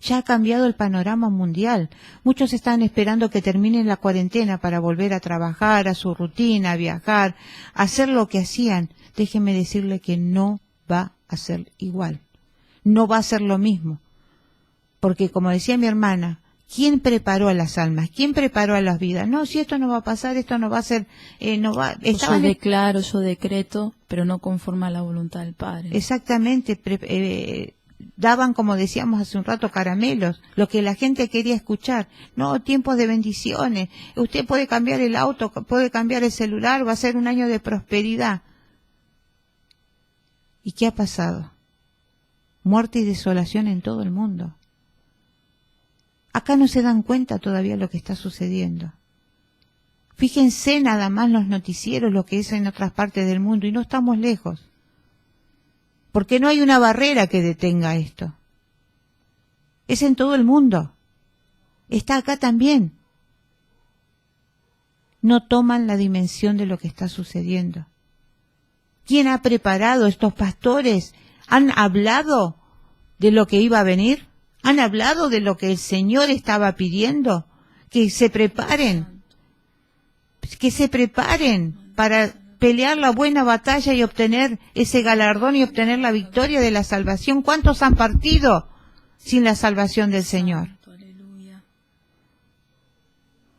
Ya ha cambiado el panorama mundial. Muchos están esperando que termine la cuarentena para volver a trabajar, a su rutina, a viajar, a hacer lo que hacían. Déjeme decirle que no va a ser igual. No va a ser lo mismo. Porque como decía mi hermana, ¿quién preparó a las almas? ¿Quién preparó a las vidas? No, si esto no va a pasar, esto no va a ser... Yo declaro, yo decreto, pero no conforme a la voluntad del Padre. Exactamente. Daban, como decíamos hace un rato, caramelos, lo que la gente quería escuchar. No, tiempos de bendiciones. Usted puede cambiar el auto, puede cambiar el celular, va a ser un año de prosperidad. ¿Y qué ha pasado? Muerte y desolación en todo el mundo. Acá no se dan cuenta todavía lo que está sucediendo. Fíjense nada más los noticieros, lo que es en otras partes del mundo, y no estamos lejos. Porque no hay una barrera que detenga esto. Es en todo el mundo. Está acá también. No toman la dimensión de lo que está sucediendo. ¿Quién ha preparado? ¿Estos pastores han hablado de lo que iba a venir? ¿Han hablado de lo que el Señor estaba pidiendo? Que se preparen para pelear la buena batalla y obtener ese galardón y obtener la victoria de la salvación. ¿Cuántos han partido sin la salvación del Señor?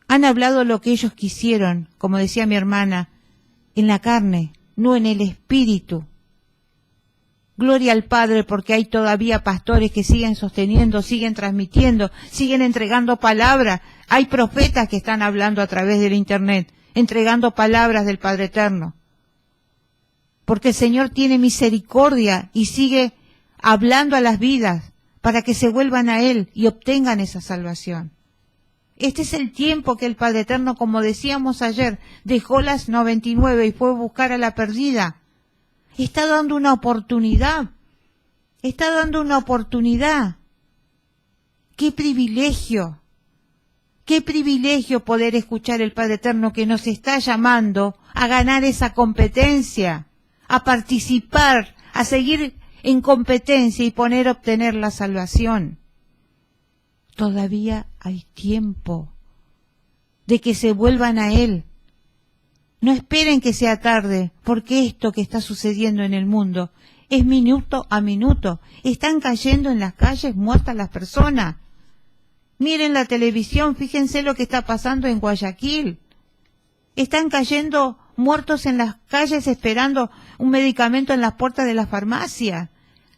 Han hablado lo que ellos quisieron, como decía mi hermana, en la carne, no en el espíritu. Gloria al Padre, porque hay todavía pastores que siguen sosteniendo, siguen transmitiendo, siguen entregando palabras. Hay profetas que están hablando a través del Internet, entregando palabras del Padre Eterno. Porque el Señor tiene misericordia y sigue hablando a las vidas para que se vuelvan a Él y obtengan esa salvación. Este es el tiempo que el Padre Eterno, como decíamos ayer, dejó las 99 y fue a buscar a la perdida. Está dando una oportunidad. Está dando una oportunidad. ¡Qué privilegio! ¡Qué privilegio poder escuchar el Padre Eterno que nos está llamando a ganar esa competencia, a participar, a seguir en competencia y obtener la salvación! Todavía hay tiempo de que se vuelvan a Él. No esperen que sea tarde, porque esto que está sucediendo en el mundo es minuto a minuto. Están cayendo en las calles muertas las personas. Miren la televisión, fíjense lo que está pasando en Guayaquil. Están cayendo muertos en las calles esperando un medicamento en las puertas de la farmacia.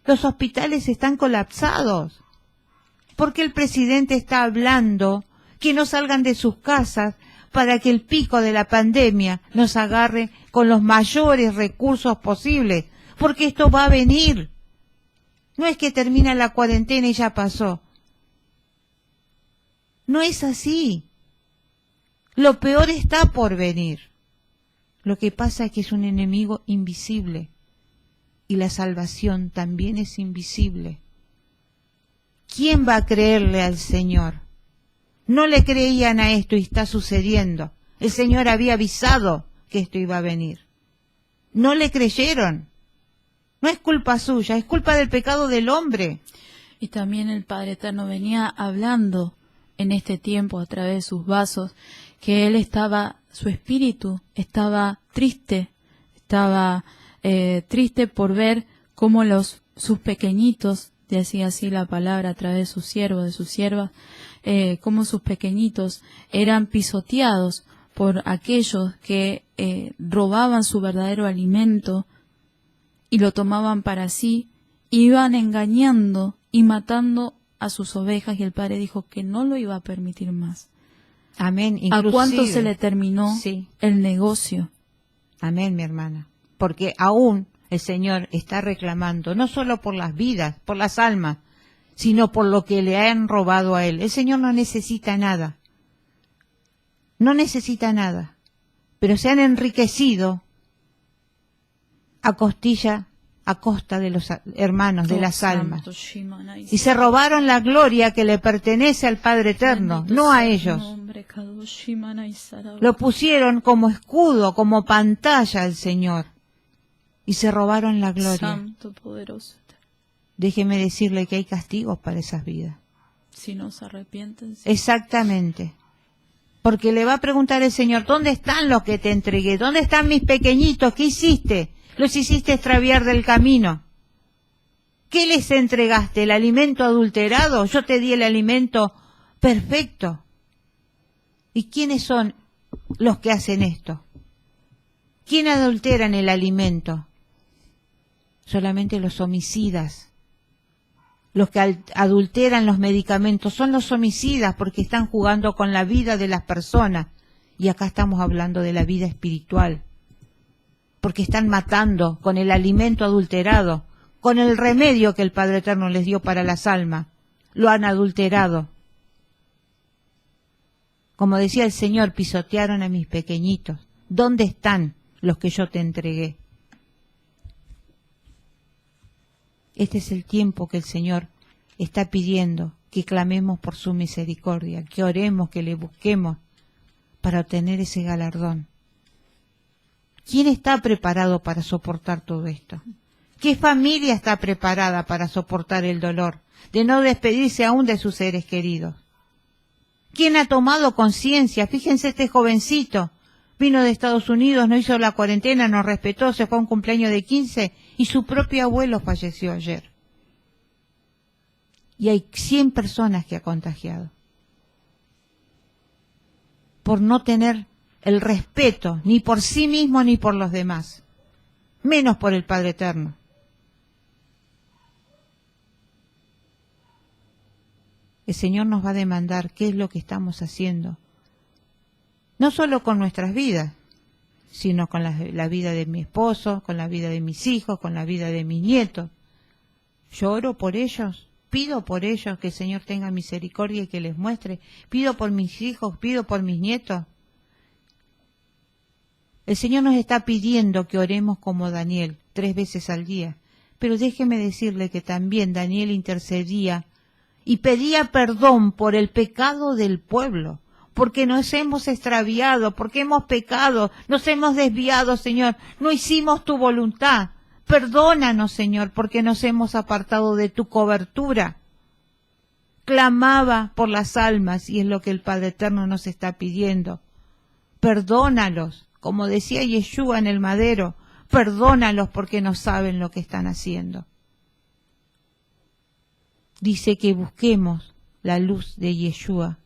Los hospitales están colapsados. Porque el presidente está hablando que no salgan de sus casas para que el pico de la pandemia nos agarre con los mayores recursos posibles, porque esto va a venir. No es que termina la cuarentena y ya pasó. No es así. Lo peor está por venir. Lo que pasa es que es un enemigo invisible y la salvación también es invisible. ¿Quién va a creerle al Señor? No le creían a esto y está sucediendo. El Señor había avisado que esto iba a venir. No le creyeron. No es culpa suya, es culpa del pecado del hombre. Y también el Padre Eterno venía hablando en este tiempo a través de sus vasos que él estaba, su espíritu estaba triste por ver cómo sus pequeñitos, decía así la palabra a través de sus siervos, de sus siervas, cómo sus pequeñitos eran pisoteados por aquellos que robaban su verdadero alimento y lo tomaban para sí, iban engañando y matando a sus ovejas, y el Padre dijo que no lo iba a permitir más. Amén. ¿A cuánto se le terminó el negocio? Amén, mi hermana. Porque aún el Señor está reclamando, no solo por las vidas, por las almas, sino por lo que le han robado a Él. El Señor no necesita nada. No necesita nada. Pero se han enriquecido a costa de los hermanos, de las almas. Y se robaron la gloria que le pertenece al Padre Eterno, no a ellos. Lo pusieron como escudo, como pantalla al Señor. Y se robaron la gloria. Déjeme decirle que hay castigos para esas vidas. Si no se arrepienten. Exactamente. Porque le va a preguntar el Señor, ¿dónde están los que te entregué? ¿Dónde están mis pequeñitos? ¿Qué hiciste? Los hiciste extraviar del camino. ¿Qué les entregaste? ¿El alimento adulterado? Yo te di el alimento perfecto. ¿Y quiénes son los que hacen esto? ¿Quién adulteran el alimento? Solamente los homicidas. Los que adulteran los medicamentos son los homicidas porque están jugando con la vida de las personas. Y acá estamos hablando de la vida espiritual. Porque están matando con el alimento adulterado, con el remedio que el Padre Eterno les dio para las almas. Lo han adulterado. Como decía el Señor, pisotearon a mis pequeñitos. ¿Dónde están los que yo te entregué? Este es el tiempo que el Señor está pidiendo, que clamemos por su misericordia, que oremos, que le busquemos para obtener ese galardón. ¿Quién está preparado para soportar todo esto? ¿Qué familia está preparada para soportar el dolor de no despedirse aún de sus seres queridos? ¿Quién ha tomado conciencia? Fíjense, este jovencito vino de Estados Unidos, no hizo la cuarentena, no respetó, se fue a un cumpleaños de 15 y su propio abuelo falleció ayer. Y hay 100 personas que ha contagiado. Por no tener el respeto, ni por sí mismo ni por los demás, menos por el Padre Eterno. el Señor nos va a demandar qué es lo que estamos haciendo. No solo con nuestras vidas, sino con la vida de mi esposo, con la vida de mis hijos, con la vida de mis nietos. Yo oro por ellos, pido por ellos que el Señor tenga misericordia y que les muestre. Pido por mis hijos, pido por mis nietos. El Señor nos está pidiendo que oremos como Daniel, 3 veces al día. Pero déjeme decirle que también Daniel intercedía y pedía perdón por el pecado del pueblo, porque nos hemos extraviado, porque hemos pecado, nos hemos desviado, Señor, no hicimos tu voluntad. Perdónanos, Señor, porque nos hemos apartado de tu cobertura. Clamaba por las almas y es lo que el Padre Eterno nos está pidiendo. Perdónalos, como decía Yeshua en el madero, perdónalos porque no saben lo que están haciendo. Dice que busquemos la luz de Yeshua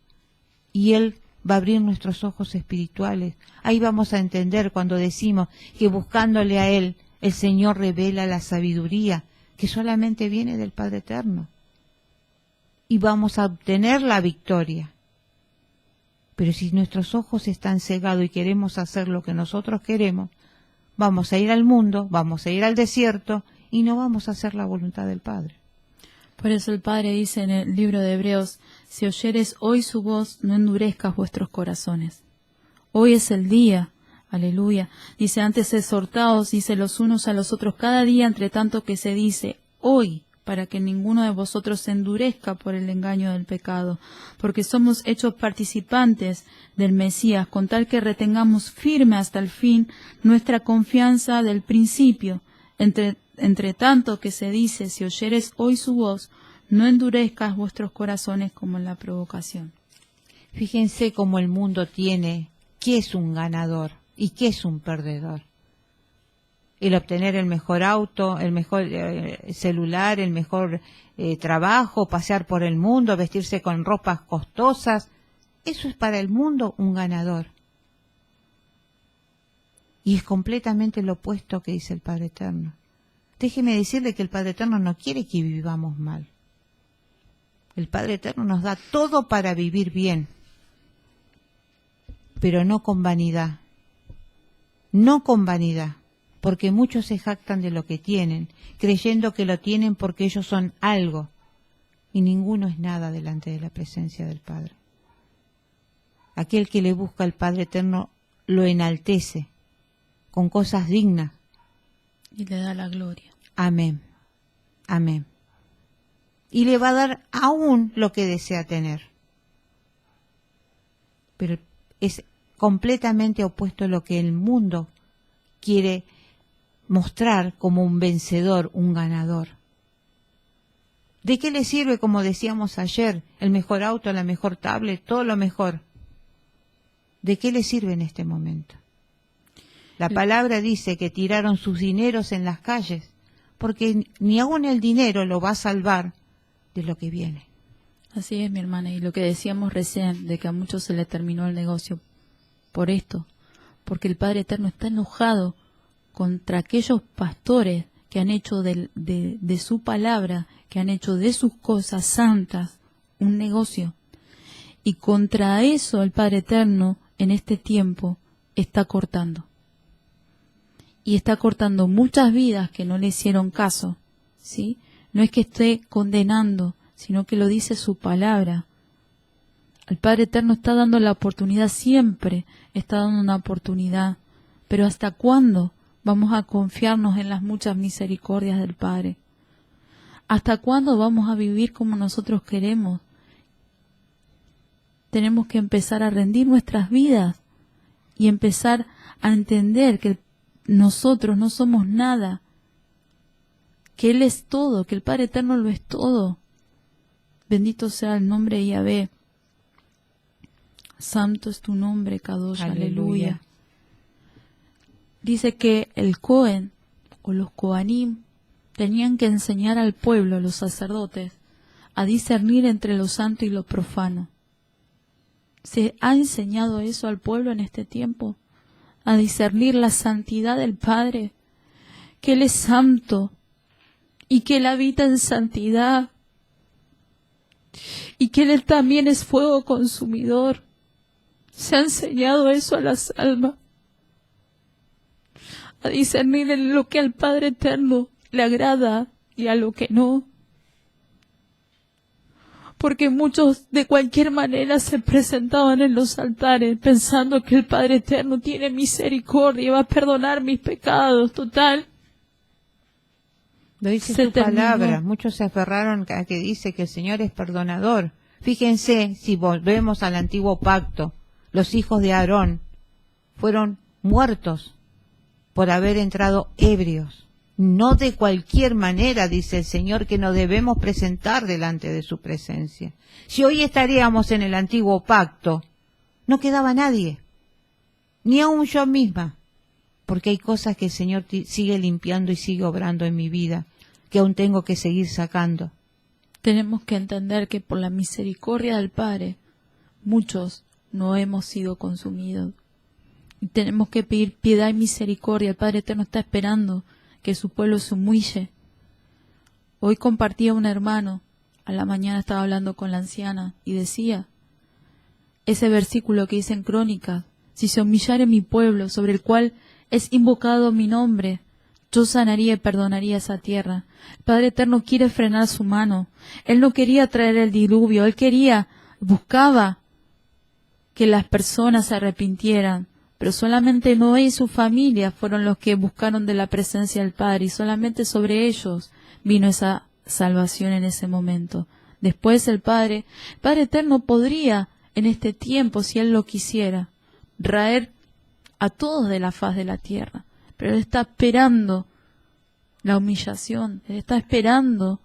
y Él va a abrir nuestros ojos espirituales. Ahí vamos a entender cuando decimos que buscándole a Él, el Señor revela la sabiduría que solamente viene del Padre Eterno. Y vamos a obtener la victoria. Pero si nuestros ojos están cegados y queremos hacer lo que nosotros queremos, vamos a ir al mundo, vamos a ir al desierto y no vamos a hacer la voluntad del Padre. Por eso el Padre dice en el libro de Hebreos, si oyeres hoy su voz, no endurezcas vuestros corazones. Hoy es el día, aleluya. Dice, antes exhortaos, dice los unos a los otros cada día, entre tanto que se dice, hoy, para que ninguno de vosotros se endurezca por el engaño del pecado, porque somos hechos participantes del Mesías, con tal que retengamos firme hasta el fin nuestra confianza del principio. Entre tanto que se dice, si oyeres hoy su voz, no endurezcas vuestros corazones como en la provocación. Fíjense cómo el mundo tiene qué es un ganador y qué es un perdedor. El obtener el mejor auto, el mejor celular, el mejor trabajo, pasear por el mundo, vestirse con ropas costosas, eso es para el mundo un ganador. Y es completamente lo opuesto que dice el Padre Eterno. Déjeme decirle que el Padre Eterno no quiere que vivamos mal. El Padre Eterno nos da todo para vivir bien, pero no con vanidad. No con vanidad, porque muchos se jactan de lo que tienen, creyendo que lo tienen porque ellos son algo, y ninguno es nada delante de la presencia del Padre. Aquel que le busca al Padre Eterno lo enaltece con cosas dignas. Y le da la gloria. Amén. Amén. Y le va a dar aún lo que desea tener. Pero es completamente opuesto a lo que el mundo quiere mostrar como un vencedor, un ganador. ¿De qué le sirve, como decíamos ayer, el mejor auto, la mejor tablet, todo lo mejor? ¿De qué le sirve en este momento? La palabra dice que tiraron sus dineros en las calles, porque ni aún el dinero lo va a salvar de lo que viene. Así es, mi hermana, y lo que decíamos recién, de que a muchos se le terminó el negocio por esto, porque el Padre Eterno está enojado contra aquellos pastores que han hecho de su palabra, que han hecho de sus cosas santas un negocio. Y contra eso el Padre Eterno en este tiempo está cortando. Y está cortando muchas vidas que no le hicieron caso, ¿sí? No es que esté condenando, sino que lo dice su palabra. El Padre Eterno está dando la oportunidad siempre, está dando una oportunidad. Pero ¿hasta cuándo vamos a confiarnos en las muchas misericordias del Padre? ¿Hasta cuándo vamos a vivir como nosotros queremos? Tenemos que empezar a rendir nuestras vidas y empezar a entender que nosotros no somos nada, que Él es todo, que el Padre Eterno lo es todo. Bendito sea el nombre de Yahvé. Santo es tu nombre, Kadosh, aleluya. Dice que el Cohen o los Kohanim tenían que enseñar al pueblo, los sacerdotes, a discernir entre lo santo y lo profano. ¿Se ha enseñado eso al pueblo en este tiempo? A discernir la santidad del Padre, que Él es santo y que Él habita en santidad, y que Él también es fuego consumidor. Se ha enseñado eso a las almas, a discernir en lo que al Padre Eterno le agrada y a lo que no. Porque muchos de cualquier manera se presentaban en los altares pensando que el Padre Eterno tiene misericordia y va a perdonar mis pecados. Total, Lo dice se su terminó. palabra. Muchos se aferraron a que dice que el Señor es perdonador. Fíjense, si volvemos al antiguo pacto, los hijos de Aarón fueron muertos por haber entrado ebrios. No de cualquier manera, dice el Señor, que nos debemos presentar delante de su presencia. Si hoy estaríamos en el antiguo pacto, no quedaba nadie, ni aún yo misma, porque hay cosas que el Señor sigue limpiando y sigue obrando en mi vida, que aún tengo que seguir sacando. Tenemos que entender que por la misericordia del Padre, muchos no hemos sido consumidos. Y tenemos que pedir piedad y misericordia. El Padre Eterno está esperando que su pueblo se humille. Hoy compartía un hermano, a la mañana estaba hablando con la anciana y decía ese versículo que dice en Crónicas: si se humillare mi pueblo, sobre el cual es invocado mi nombre, yo sanaría y perdonaría esa tierra. El Padre Eterno quiere frenar su mano. Él no quería traer el diluvio, Él buscaba que las personas se arrepintieran, pero solamente Noé y su familia fueron los que buscaron de la presencia del Padre, y solamente sobre ellos vino esa salvación en ese momento. Después el Padre Eterno podría, en este tiempo, si Él lo quisiera, raer a todos de la faz de la tierra, pero Él está esperando la humillación, Él está esperando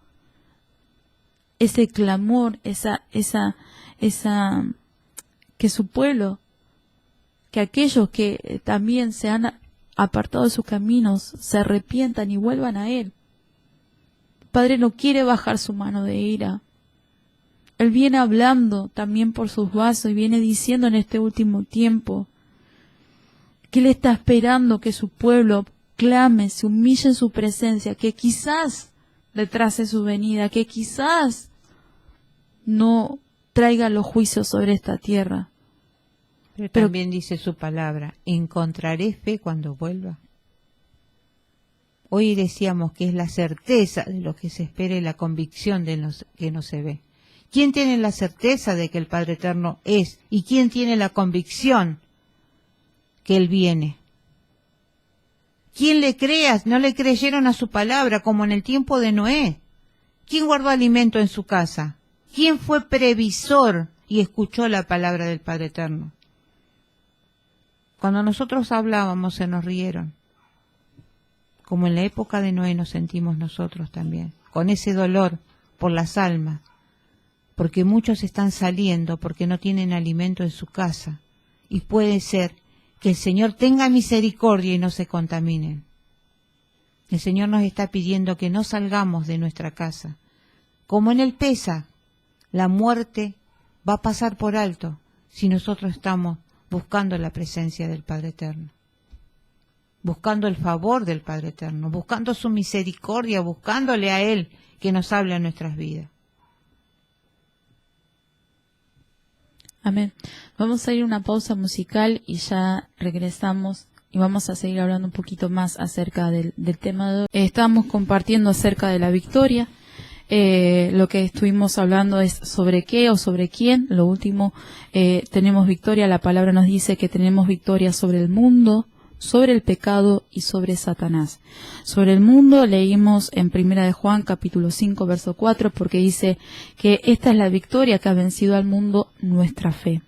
ese clamor, que su pueblo, que aquellos que también se han apartado de sus caminos se arrepientan y vuelvan a Él. El Padre no quiere bajar su mano de ira. Él viene hablando también por sus vasos y viene diciendo en este último tiempo que Él está esperando que su pueblo clame, se humille en su presencia, que quizás retrase su venida, que quizás no traiga los juicios sobre esta tierra. Pero también dice su palabra: ¿encontraré fe cuando vuelva? Hoy decíamos que es la certeza de lo que se espera y la convicción de lo que no se ve. ¿Quién tiene la certeza de que el Padre Eterno es? ¿Y quién tiene la convicción que Él viene? ¿Quién le crea? No le creyeron a su palabra, como en el tiempo de Noé. ¿Quién guardó alimento en su casa? ¿Quién fue previsor y escuchó la palabra del Padre Eterno? Cuando nosotros hablábamos se nos rieron. Como en la época de Noé nos sentimos nosotros también, con ese dolor por las almas, porque muchos están saliendo porque no tienen alimento en su casa, y puede ser que el Señor tenga misericordia y no se contaminen. El Señor nos está pidiendo que no salgamos de nuestra casa. Como en el Pesaj, la muerte va a pasar por alto si nosotros estamos buscando la presencia del Padre Eterno, buscando el favor del Padre Eterno, buscando su misericordia, buscándole a Él que nos hable en nuestras vidas. Amén. Vamos a ir a una pausa musical y ya regresamos y vamos a seguir hablando un poquito más acerca del tema de hoy. Estábamos compartiendo acerca de la victoria. Lo que estuvimos hablando es sobre qué o sobre quién. Lo último, tenemos victoria. La palabra nos dice que tenemos victoria sobre el mundo, sobre el pecado y sobre Satanás. Sobre el mundo leímos en 1 de Juan capítulo 5 verso 4, porque dice que esta es la victoria que ha vencido al mundo, nuestra fe.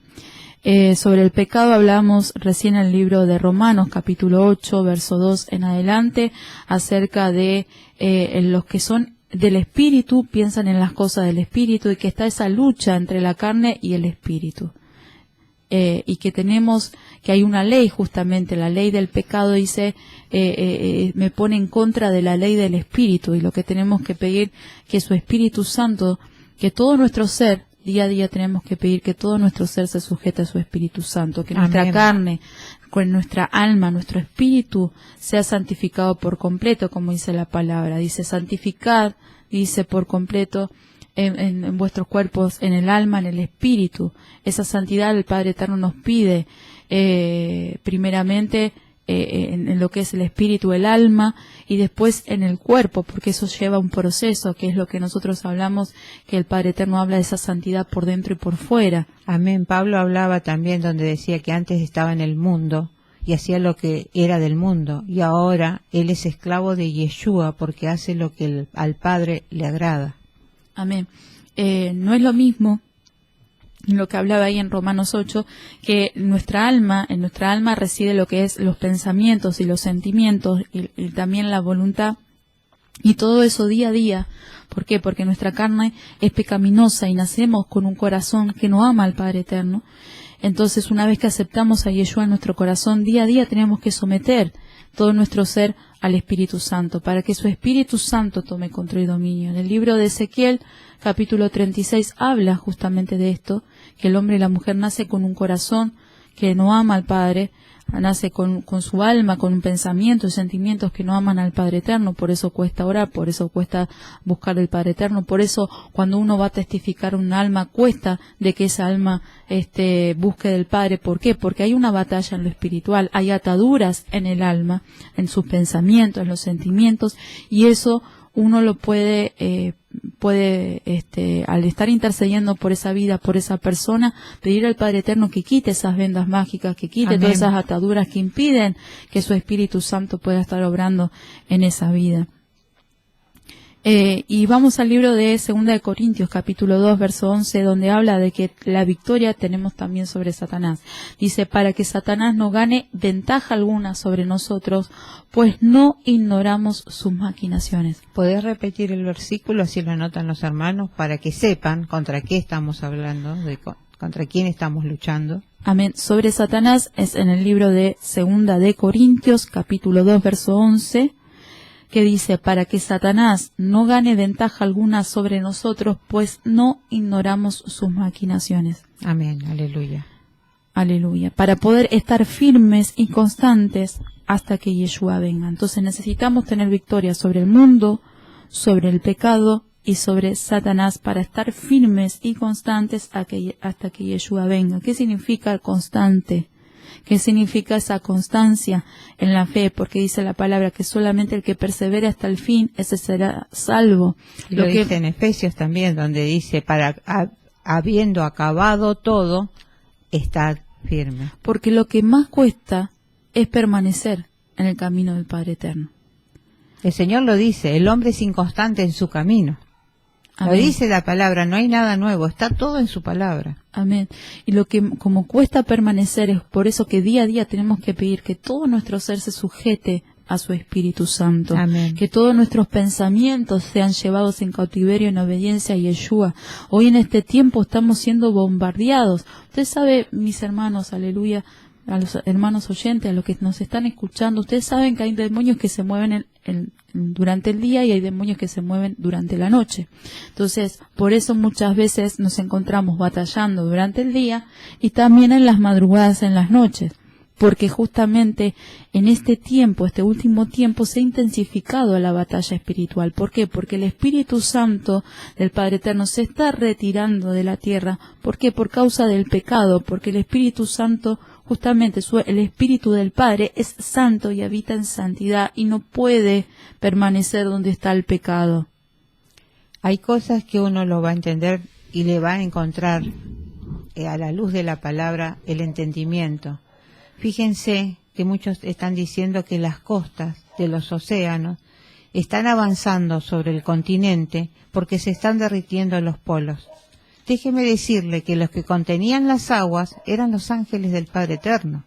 Sobre el pecado hablamos recién en el libro de Romanos capítulo 8 verso 2 en adelante, acerca de los que son del espíritu, piensan en las cosas del espíritu, y que está esa lucha entre la carne y el espíritu. Y que hay una ley, justamente la ley del pecado dice, me pone en contra de la ley del espíritu, y lo que tenemos que pedir que su Espíritu Santo, que todo nuestro ser, día a día tenemos que pedir que todo nuestro ser se sujete a su Espíritu Santo, que nuestra Amén. carne, con nuestra alma, nuestro espíritu sea santificado por completo, como dice la palabra. Dice santificad, dice por completo en vuestros cuerpos, en el alma, en el espíritu. Esa santidad el Padre Eterno nos pide, primeramente, en lo que es el espíritu, el alma, y después en el cuerpo, porque eso lleva un proceso, que es lo que nosotros hablamos, que el Padre Eterno habla de esa santidad por dentro y por fuera. Amén. Pablo hablaba también donde decía que antes estaba en el mundo y hacía lo que era del mundo, y ahora él es esclavo de Yeshua porque hace lo que al Padre le agrada. Amén. No es lo mismo lo que hablaba ahí en Romanos 8, que en nuestra alma reside lo que es los pensamientos y los sentimientos y también la voluntad, y todo eso día a día. ¿Por qué? Porque nuestra carne es pecaminosa y nacemos con un corazón que no ama al Padre Eterno. Entonces, una vez que aceptamos a Yeshua en nuestro corazón, día a día tenemos que someter todo nuestro ser al Espíritu Santo, para que su Espíritu Santo tome control y dominio. En el libro de Ezequiel, capítulo 36, habla justamente de esto, que el hombre y la mujer nace con un corazón que no ama al Padre, nace con su alma, con un pensamiento y sentimientos que no aman al Padre Eterno. Por eso cuesta orar, por eso cuesta buscar el Padre Eterno, por eso cuando uno va a testificar un alma, cuesta de que esa alma busque del Padre. ¿Por qué? Porque hay una batalla en lo espiritual, hay ataduras en el alma, en sus pensamientos, en los sentimientos, y eso uno lo puede al estar intercediendo por esa vida, por esa persona, pedir al Padre Eterno que quite esas vendas mágicas, que quite todas esas ataduras que impiden que su Espíritu Santo pueda estar obrando en esa vida. Y vamos al libro de 2 de Corintios, capítulo 2, verso 11, donde habla de que la victoria tenemos también sobre Satanás. Dice, para que Satanás no gane ventaja alguna sobre nosotros, pues no ignoramos sus maquinaciones. ¿Podés repetir el versículo, así lo anotan los hermanos, para que sepan contra qué estamos hablando, contra quién estamos luchando? Amén. Sobre Satanás es en el libro de 2 de Corintios, capítulo 2, verso 11, que dice, para que Satanás no gane ventaja alguna sobre nosotros, pues no ignoramos sus maquinaciones. Amén, aleluya. Aleluya. Para poder estar firmes y constantes hasta que Yeshua venga. Entonces necesitamos tener victoria sobre el mundo, sobre el pecado y sobre Satanás para estar firmes y constantes hasta que Yeshua venga. ¿Qué significa constante? ¿Qué significa esa constancia en la fe? Porque dice la palabra que solamente el que persevere hasta el fin, ese será salvo. Lo que dice en Efesios también, donde dice, habiendo acabado todo, estad firme. Porque lo que más cuesta es permanecer en el camino del Padre Eterno. El Señor lo dice, el hombre es inconstante en su camino. Amén. Lo dice la palabra, no hay nada nuevo, está todo en su palabra. Amén. Y lo que como cuesta permanecer es por eso que día a día tenemos que pedir que todo nuestro ser se sujete a su Espíritu Santo. Amén. Que todos nuestros pensamientos sean llevados en cautiverio en obediencia a Yeshua. Hoy en este tiempo estamos siendo bombardeados. Usted sabe, mis hermanos, aleluya, a los hermanos oyentes, a los que nos están escuchando, ustedes saben que hay demonios que se mueven durante el día y hay demonios que se mueven durante la noche. Entonces, por eso muchas veces nos encontramos batallando durante el día y también en las madrugadas, en las noches. Porque justamente en este tiempo, este último tiempo, se ha intensificado la batalla espiritual. ¿Por qué? Porque el Espíritu Santo del Padre Eterno se está retirando de la tierra. ¿Por qué? Por causa del pecado, porque el Espíritu Santo, justamente el Espíritu del Padre es santo y habita en santidad y no puede permanecer donde está el pecado. Hay cosas que uno lo va a entender y le va a encontrar a la luz de la palabra el entendimiento. Fíjense que muchos están diciendo que las costas de los océanos están avanzando sobre el continente porque se están derritiendo los polos. Déjeme decirle que los que contenían las aguas eran los ángeles del Padre Eterno.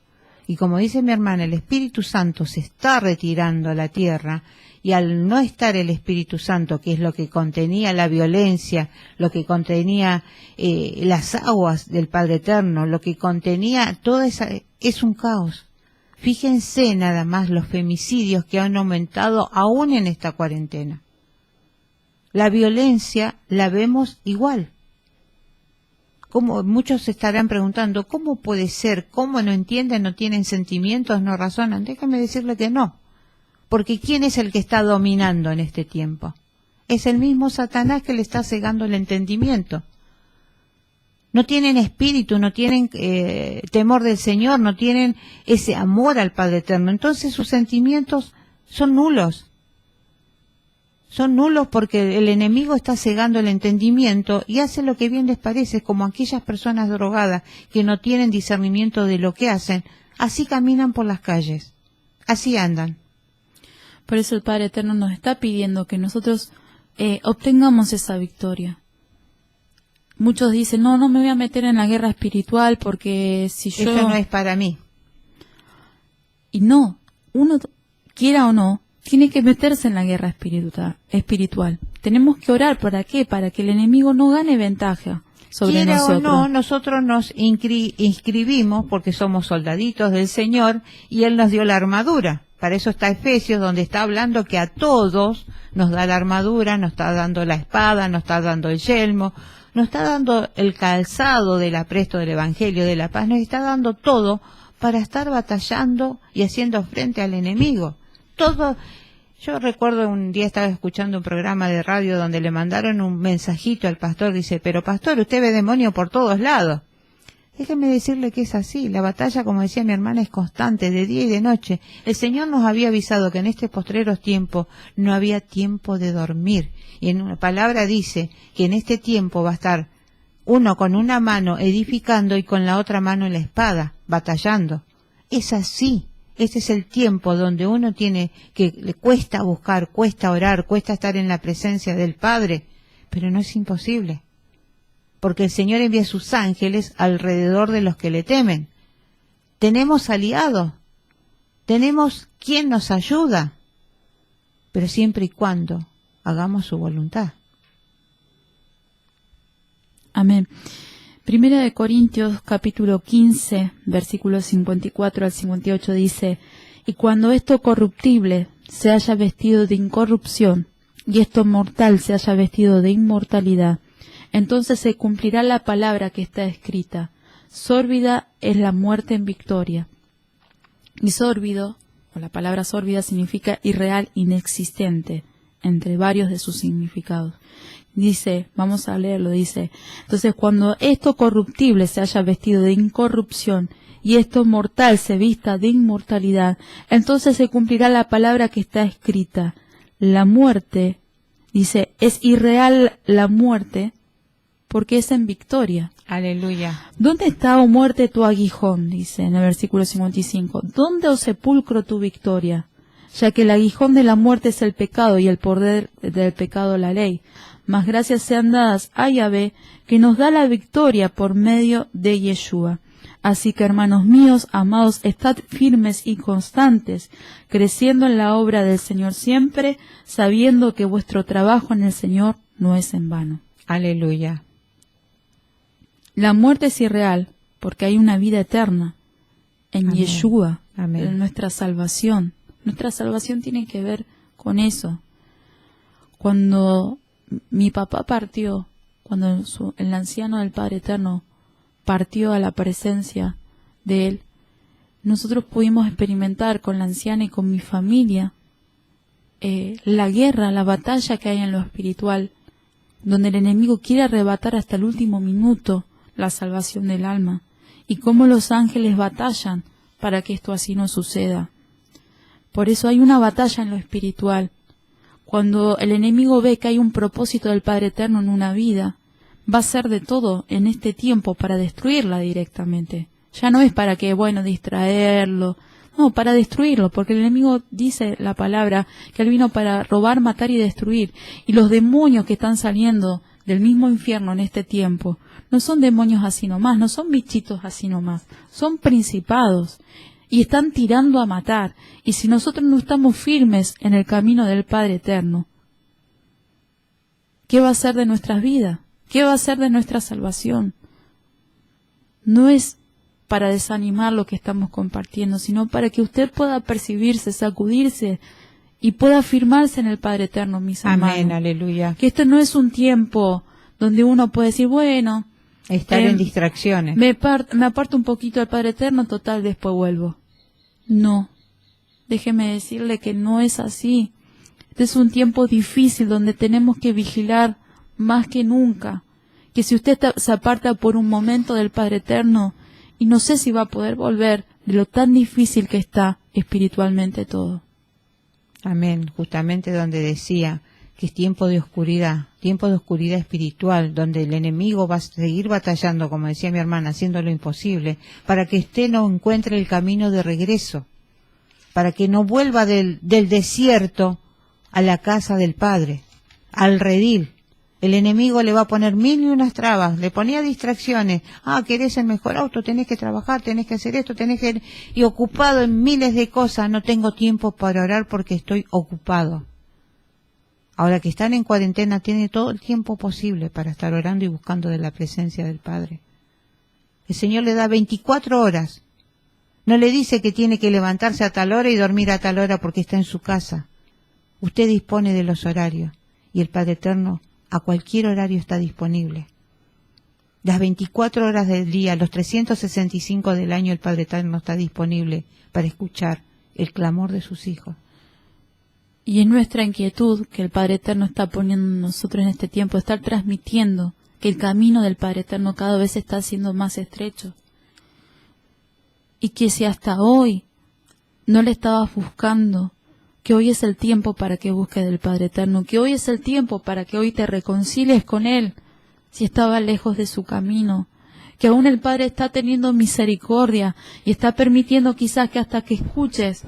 Y como dice mi hermana, el Espíritu Santo se está retirando a la tierra, y al no estar el Espíritu Santo, que es lo que contenía la violencia, lo que contenía las aguas del Padre Eterno, lo que contenía toda esa, es un caos. Fíjense nada más los femicidios que han aumentado aún en esta cuarentena. La violencia la vemos igual. Como muchos se estarán preguntando, ¿cómo puede ser? ¿Cómo no entienden, no tienen sentimientos, no razonan? Déjame decirle que no. Porque ¿quién es el que está dominando en este tiempo? es el mismo Satanás que le está cegando el entendimiento. No tienen espíritu, no tienen temor del Señor, no tienen ese amor al Padre Eterno. Entonces sus sentimientos son nulos. Son nulos porque el enemigo está cegando el entendimiento y hace lo que bien les parece, como aquellas personas drogadas que no tienen discernimiento de lo que hacen. Así caminan por las calles, así andan. Por eso el Padre Eterno nos está pidiendo que nosotros obtengamos esa victoria. Muchos dicen, no me voy a meter en la guerra espiritual porque si yo... Eso no es para mí. Y no, uno, quiera o no, tiene que meterse en la guerra espiritual. Tenemos que orar, ¿para qué? Para que el enemigo no gane ventaja sobre Quiera nosotros. o no, nosotros nos inscribimos porque somos soldaditos del Señor y Él nos dio la armadura. Para eso está Efesios, donde está hablando que a todos nos da la armadura, nos está dando la espada, nos está dando el yelmo, nos está dando el calzado del apresto del Evangelio de la paz, nos está dando todo para estar batallando y haciendo frente al enemigo. Todo. Yo recuerdo un día estaba escuchando un programa de radio donde le mandaron un mensajito al pastor, dice, pero pastor, usted ve demonio por todos lados. Déjeme decirle que es así, la batalla, como decía mi hermana, es constante, de día y de noche. El Señor nos había avisado que en estos postreros tiempos no había tiempo de dormir. Y en una palabra dice que en este tiempo va a estar uno con una mano edificando y con la otra mano en la espada, batallando. Es así. Este es el tiempo donde uno tiene que, le cuesta buscar, cuesta orar, cuesta estar en la presencia del Padre, pero no es imposible. Porque el Señor envía sus ángeles alrededor de los que le temen. Tenemos aliados, tenemos quien nos ayuda, pero siempre y cuando hagamos su voluntad. Amén. Primera de Corintios, capítulo 15, versículos 54 al 58 dice, y cuando esto corruptible se haya vestido de incorrupción, y esto mortal se haya vestido de inmortalidad, entonces se cumplirá la palabra que está escrita, sórbida es la muerte en victoria. Y sórbido, o la palabra sórbida significa irreal, inexistente, entre varios de sus significados. Dice, vamos a leerlo, dice, entonces cuando esto corruptible se haya vestido de incorrupción y esto mortal se vista de inmortalidad, entonces se cumplirá la palabra que está escrita. La muerte, dice, es irreal la muerte porque es en victoria. Aleluya. ¿Dónde está, oh muerte, tu aguijón? Dice en el versículo 55. ¿Dónde, oh sepulcro, tu victoria? Ya que el aguijón de la muerte es el pecado y el poder del pecado la ley. Mas gracias sean dadas a Yahvé, que nos da la victoria por medio de Yeshua. Así que, hermanos míos, amados, estad firmes y constantes, creciendo en la obra del Señor siempre, sabiendo que vuestro trabajo en el Señor no es en vano. Aleluya. La muerte es irreal, porque hay una vida eterna en Amén. Yeshua, Amén. en nuestra salvación. Nuestra salvación tiene que ver con eso. Cuando mi papá partió, cuando el anciano del Padre Eterno partió a la presencia de Él, nosotros pudimos experimentar con la anciana y con mi familia la guerra, la batalla que hay en lo espiritual, donde el enemigo quiere arrebatar hasta el último minuto la salvación del alma, y cómo los ángeles batallan para que esto así no suceda. Por eso hay una batalla en lo espiritual. Cuando el enemigo ve que hay un propósito del Padre Eterno en una vida, va a hacer de todo en este tiempo para destruirla directamente. Ya no es para que, distraerlo, no, para destruirlo, porque el enemigo dice la palabra que él vino para robar, matar y destruir. Y los demonios que están saliendo del mismo infierno en este tiempo, no son demonios así nomás, no son bichitos así nomás, son principados. Y están tirando a matar. Y si nosotros no estamos firmes en el camino del Padre Eterno, ¿qué va a ser de nuestras vidas? ¿Qué va a ser de nuestra salvación? No es para desanimar lo que estamos compartiendo, sino para que usted pueda percibirse, sacudirse y pueda afirmarse en el Padre Eterno, mis hermanos. Amén, aleluya. Que esto no es un tiempo donde uno puede decir, estar en distracciones. Me aparto un poquito del Padre Eterno, total, después vuelvo. No, déjeme decirle que no es así. Este es un tiempo difícil donde tenemos que vigilar más que nunca. Que si usted se aparta por un momento del Padre Eterno, y no sé si va a poder volver de lo tan difícil que está espiritualmente todo. Amén. Justamente donde decía que es tiempo de oscuridad espiritual, donde el enemigo va a seguir batallando, como decía mi hermana, haciendo lo imposible, para que usted no encuentre el camino de regreso, para que no vuelva del desierto a la casa del Padre, al redil. El enemigo le va a poner 1001 trabas, le ponía distracciones. Querés el mejor auto, tenés que trabajar, tenés que hacer esto, y ocupado en miles de cosas, no tengo tiempo para orar porque estoy ocupado. Ahora que están en cuarentena, tiene todo el tiempo posible para estar orando y buscando de la presencia del Padre. El Señor le da 24 horas. No le dice que tiene que levantarse a tal hora y dormir a tal hora porque está en su casa. Usted dispone de los horarios y el Padre Eterno a cualquier horario está disponible. Las 24 horas del día, los 365 del año, el Padre Eterno está disponible para escuchar el clamor de sus hijos. Y es nuestra inquietud que el Padre Eterno está poniendo en nosotros en este tiempo, estar transmitiendo que el camino del Padre Eterno cada vez está siendo más estrecho. Y que si hasta hoy no le estabas buscando, que hoy es el tiempo para que busques del Padre Eterno, que hoy es el tiempo para que hoy te reconcilies con Él, si estaba lejos de su camino, que aún el Padre está teniendo misericordia y está permitiendo quizás que hasta que escuches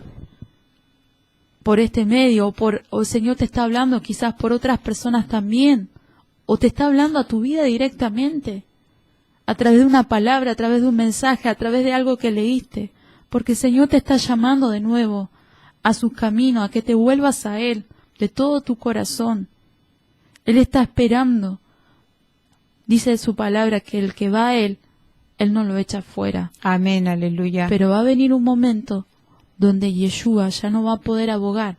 por este medio, o el Señor te está hablando quizás por otras personas también, o te está hablando a tu vida directamente, a través de una palabra, a través de un mensaje, a través de algo que leíste, porque el Señor te está llamando de nuevo a su camino, a que te vuelvas a Él de todo tu corazón. Él está esperando. Dice su palabra que el que va a Él no lo echa fuera. Amén, aleluya. Pero va a venir un momento donde Yeshua ya no va a poder abogar,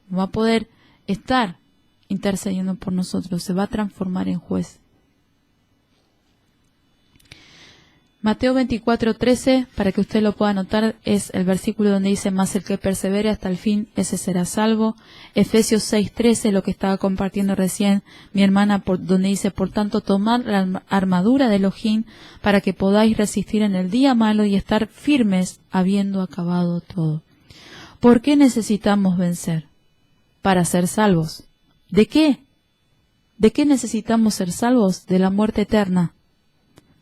no va a poder estar intercediendo por nosotros, se va a transformar en juez. Mateo 24:13, para que usted lo pueda anotar, es el versículo donde dice: mas el que persevere hasta el fin, ese será salvo. Efesios 6:13, lo que estaba compartiendo recién mi hermana, donde dice: por tanto, tomad la armadura de Elohim para que podáis resistir en el día malo y estar firmes habiendo acabado todo. ¿Por qué necesitamos vencer? Para ser salvos. ¿De qué? ¿De qué necesitamos ser salvos? De la muerte eterna.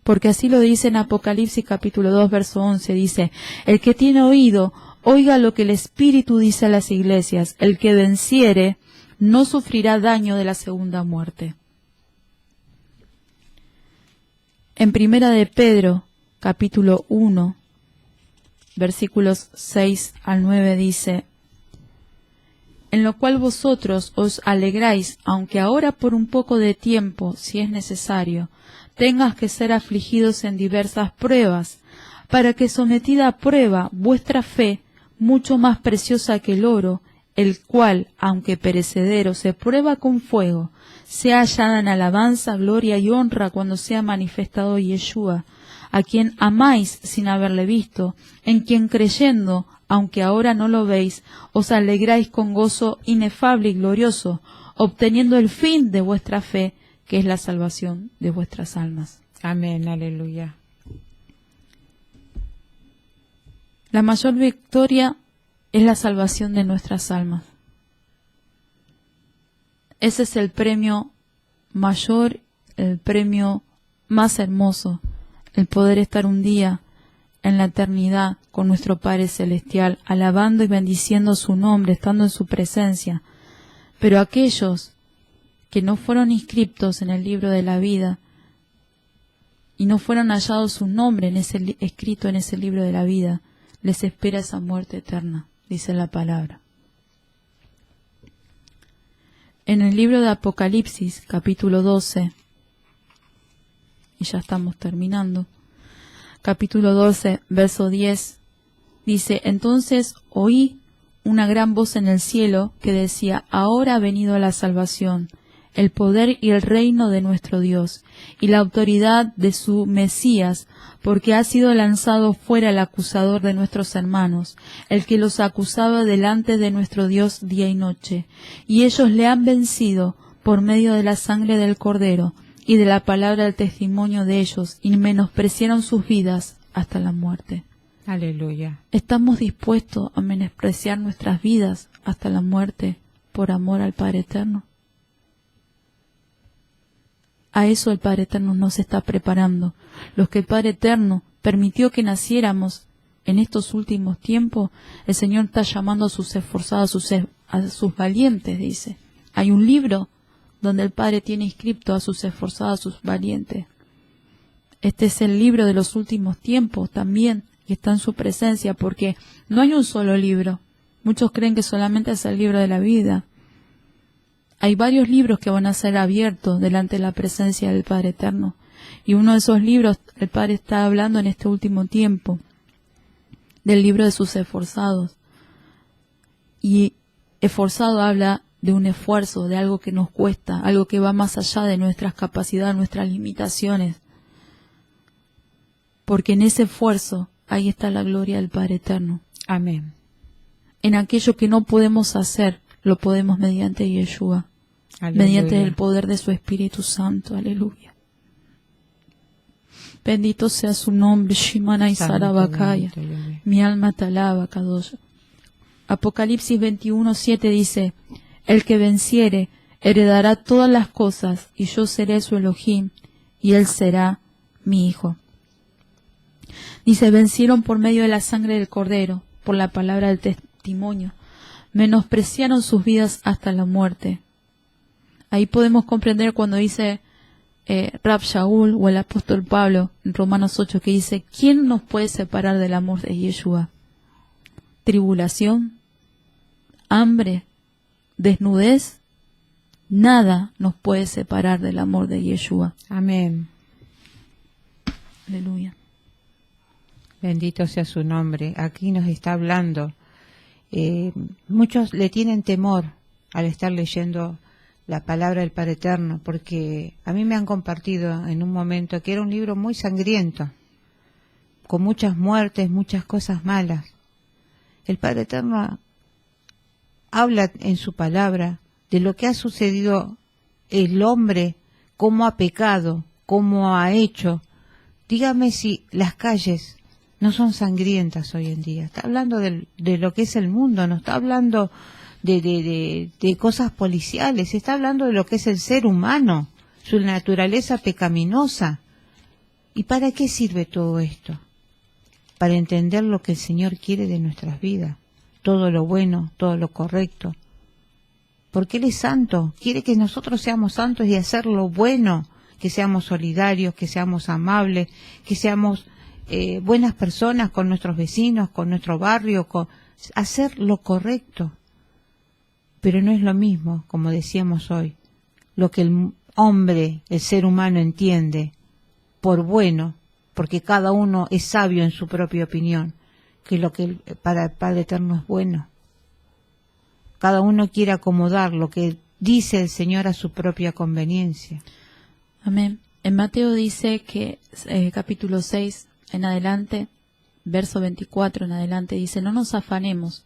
Porque así lo dice en Apocalipsis capítulo 2, verso 11, dice: el que tiene oído, oiga lo que el Espíritu dice a las iglesias, el que venciere no sufrirá daño de la segunda muerte. En Primera de Pedro, capítulo 1, versículos 6 al 9 dice: en lo cual vosotros os alegráis, aunque ahora por un poco de tiempo, si es necesario, tengas que ser afligidos en diversas pruebas, para que sometida a prueba vuestra fe, mucho más preciosa que el oro, el cual, aunque perecedero, se prueba con fuego, sea hallada en alabanza, gloria y honra cuando sea manifestado Yeshua, a quien amáis sin haberle visto, en quien creyendo, aunque ahora no lo veis, os alegráis con gozo inefable y glorioso, obteniendo el fin de vuestra fe, que es la salvación de vuestras almas. Amén, aleluya. La mayor victoria es la salvación de nuestras almas. Ese es el premio mayor, el premio más hermoso, el poder estar un día en la eternidad con nuestro Padre Celestial, alabando y bendiciendo su nombre, estando en su presencia. Pero aquellos que no fueron inscriptos en el libro de la vida y no fueron hallados su nombre escrito en ese libro de la vida, les espera esa muerte eterna, dice la palabra. En el libro de Apocalipsis, capítulo 12, y ya estamos terminando, capítulo 12, verso 10, dice: entonces oí una gran voz en el cielo que decía: ahora ha venido la salvación, el poder y el reino de nuestro Dios, y la autoridad de su Mesías, porque ha sido lanzado fuera el acusador de nuestros hermanos, el que los acusaba delante de nuestro Dios día y noche. Y ellos le han vencido por medio de la sangre del Cordero y de la palabra del testimonio de ellos, y menospreciaron sus vidas hasta la muerte. Aleluya. ¿Estamos dispuestos a menospreciar nuestras vidas hasta la muerte por amor al Padre Eterno? A eso el Padre Eterno nos está preparando. Los que el Padre Eterno permitió que naciéramos en estos últimos tiempos, el Señor está llamando a sus esforzados, a sus valientes, dice. Hay un libro donde el Padre tiene inscripto a sus esforzados, a sus valientes. Este es el libro de los últimos tiempos también, que está en su presencia, porque no hay un solo libro. Muchos creen que solamente es el libro de la vida. Hay varios libros que van a ser abiertos delante de la presencia del Padre Eterno. Y uno de esos libros, el Padre está hablando en este último tiempo, del libro de sus esforzados. Y esforzado habla de un esfuerzo, de algo que nos cuesta, algo que va más allá de nuestras capacidades, nuestras limitaciones. Porque en ese esfuerzo, ahí está la gloria del Padre Eterno. Amén. En aquello que no podemos hacer, lo podemos mediante Yeshua, Aleluya. mediante el poder de su Espíritu Santo. Aleluya. Bendito sea su nombre, Shimana y Sarabakaya. Mi alma te alaba, Kadosh. Apocalipsis 21:7 dice, el que venciere heredará todas las cosas, y yo seré su Elohim, y él será mi hijo. Dice, vencieron por medio de la sangre del Cordero, por la palabra del testimonio. Menospreciaron sus vidas hasta la muerte. Ahí podemos comprender cuando dice Rab Shaul o el apóstol Pablo en Romanos 8, que dice, ¿quién nos puede separar del amor de Yeshua? ¿Tribulación? ¿Hambre? ¿Desnudez? Nada nos puede separar del amor de Yeshua. Amén. Aleluya. Bendito sea su nombre. Aquí nos está hablando. Muchos le tienen temor al estar leyendo la palabra del Padre Eterno, porque a mí me han compartido en un momento que era un libro muy sangriento, con muchas muertes, muchas cosas malas. El Padre Eterno habla en su palabra de lo que ha sucedido el hombre, cómo ha pecado, cómo ha hecho. Dígame si las calles no son sangrientas hoy en día. Está hablando de lo que es el mundo, no está hablando de cosas policiales, está hablando de lo que es el ser humano, su naturaleza pecaminosa. ¿Y para qué sirve todo esto? Para entender lo que el Señor quiere de nuestras vidas, todo lo bueno, todo lo correcto. Porque Él es santo, quiere que nosotros seamos santos y hacer lo bueno, que seamos solidarios, que seamos amables, que seamos buenas personas con nuestros vecinos, con nuestro barrio, hacer lo correcto. Pero no es lo mismo, como decíamos hoy, lo que el hombre, el ser humano entiende por bueno, porque cada uno es sabio en su propia opinión, que lo que para el Padre Eterno es bueno. Cada uno quiere acomodar lo que dice el Señor a su propia conveniencia. Amén. En Mateo dice que capítulo 6 en adelante, verso 24 en adelante, dice, no nos afanemos,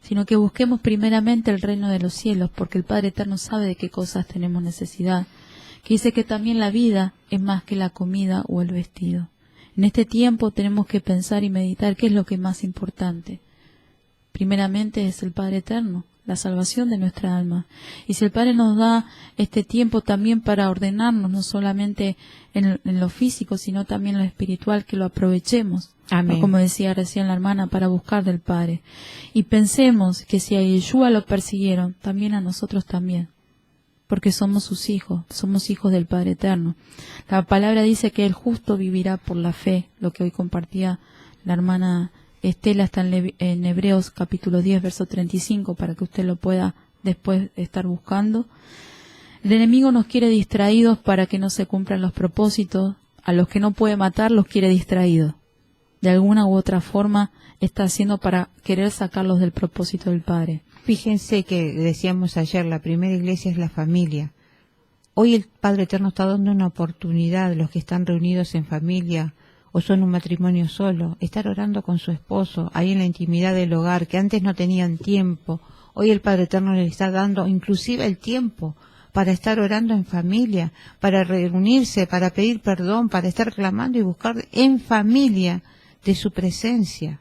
sino que busquemos primeramente el reino de los cielos, porque el Padre Eterno sabe de qué cosas tenemos necesidad. Que dice que también la vida es más que la comida o el vestido. En este tiempo tenemos que pensar y meditar qué es lo que es más importante. Primeramente es el Padre Eterno, la salvación de nuestra alma. Y si el Padre nos da este tiempo también para ordenarnos, no solamente en lo físico, sino también en lo espiritual, que lo aprovechemos. Amén. Como decía recién la hermana, para buscar del Padre. Y pensemos que si a Yeshua lo persiguieron, también a nosotros también. Porque somos sus hijos, somos hijos del Padre Eterno. La palabra dice que el justo vivirá por la fe, lo que hoy compartía la hermana Estela, está en Hebreos capítulo 10, verso 35, para que usted lo pueda después estar buscando. El enemigo nos quiere distraídos para que no se cumplan los propósitos. A los que no puede matar los quiere distraídos. De alguna u otra forma está haciendo para querer sacarlos del propósito del Padre. Fíjense que decíamos ayer, la primera iglesia es la familia. Hoy el Padre Eterno está dando una oportunidad a los que están reunidos en familia o son un matrimonio solo, estar orando con su esposo, ahí en la intimidad del hogar, que antes no tenían tiempo. Hoy el Padre Eterno les está dando inclusive el tiempo para estar orando en familia, para reunirse, para pedir perdón, para estar clamando y buscar en familia de su presencia.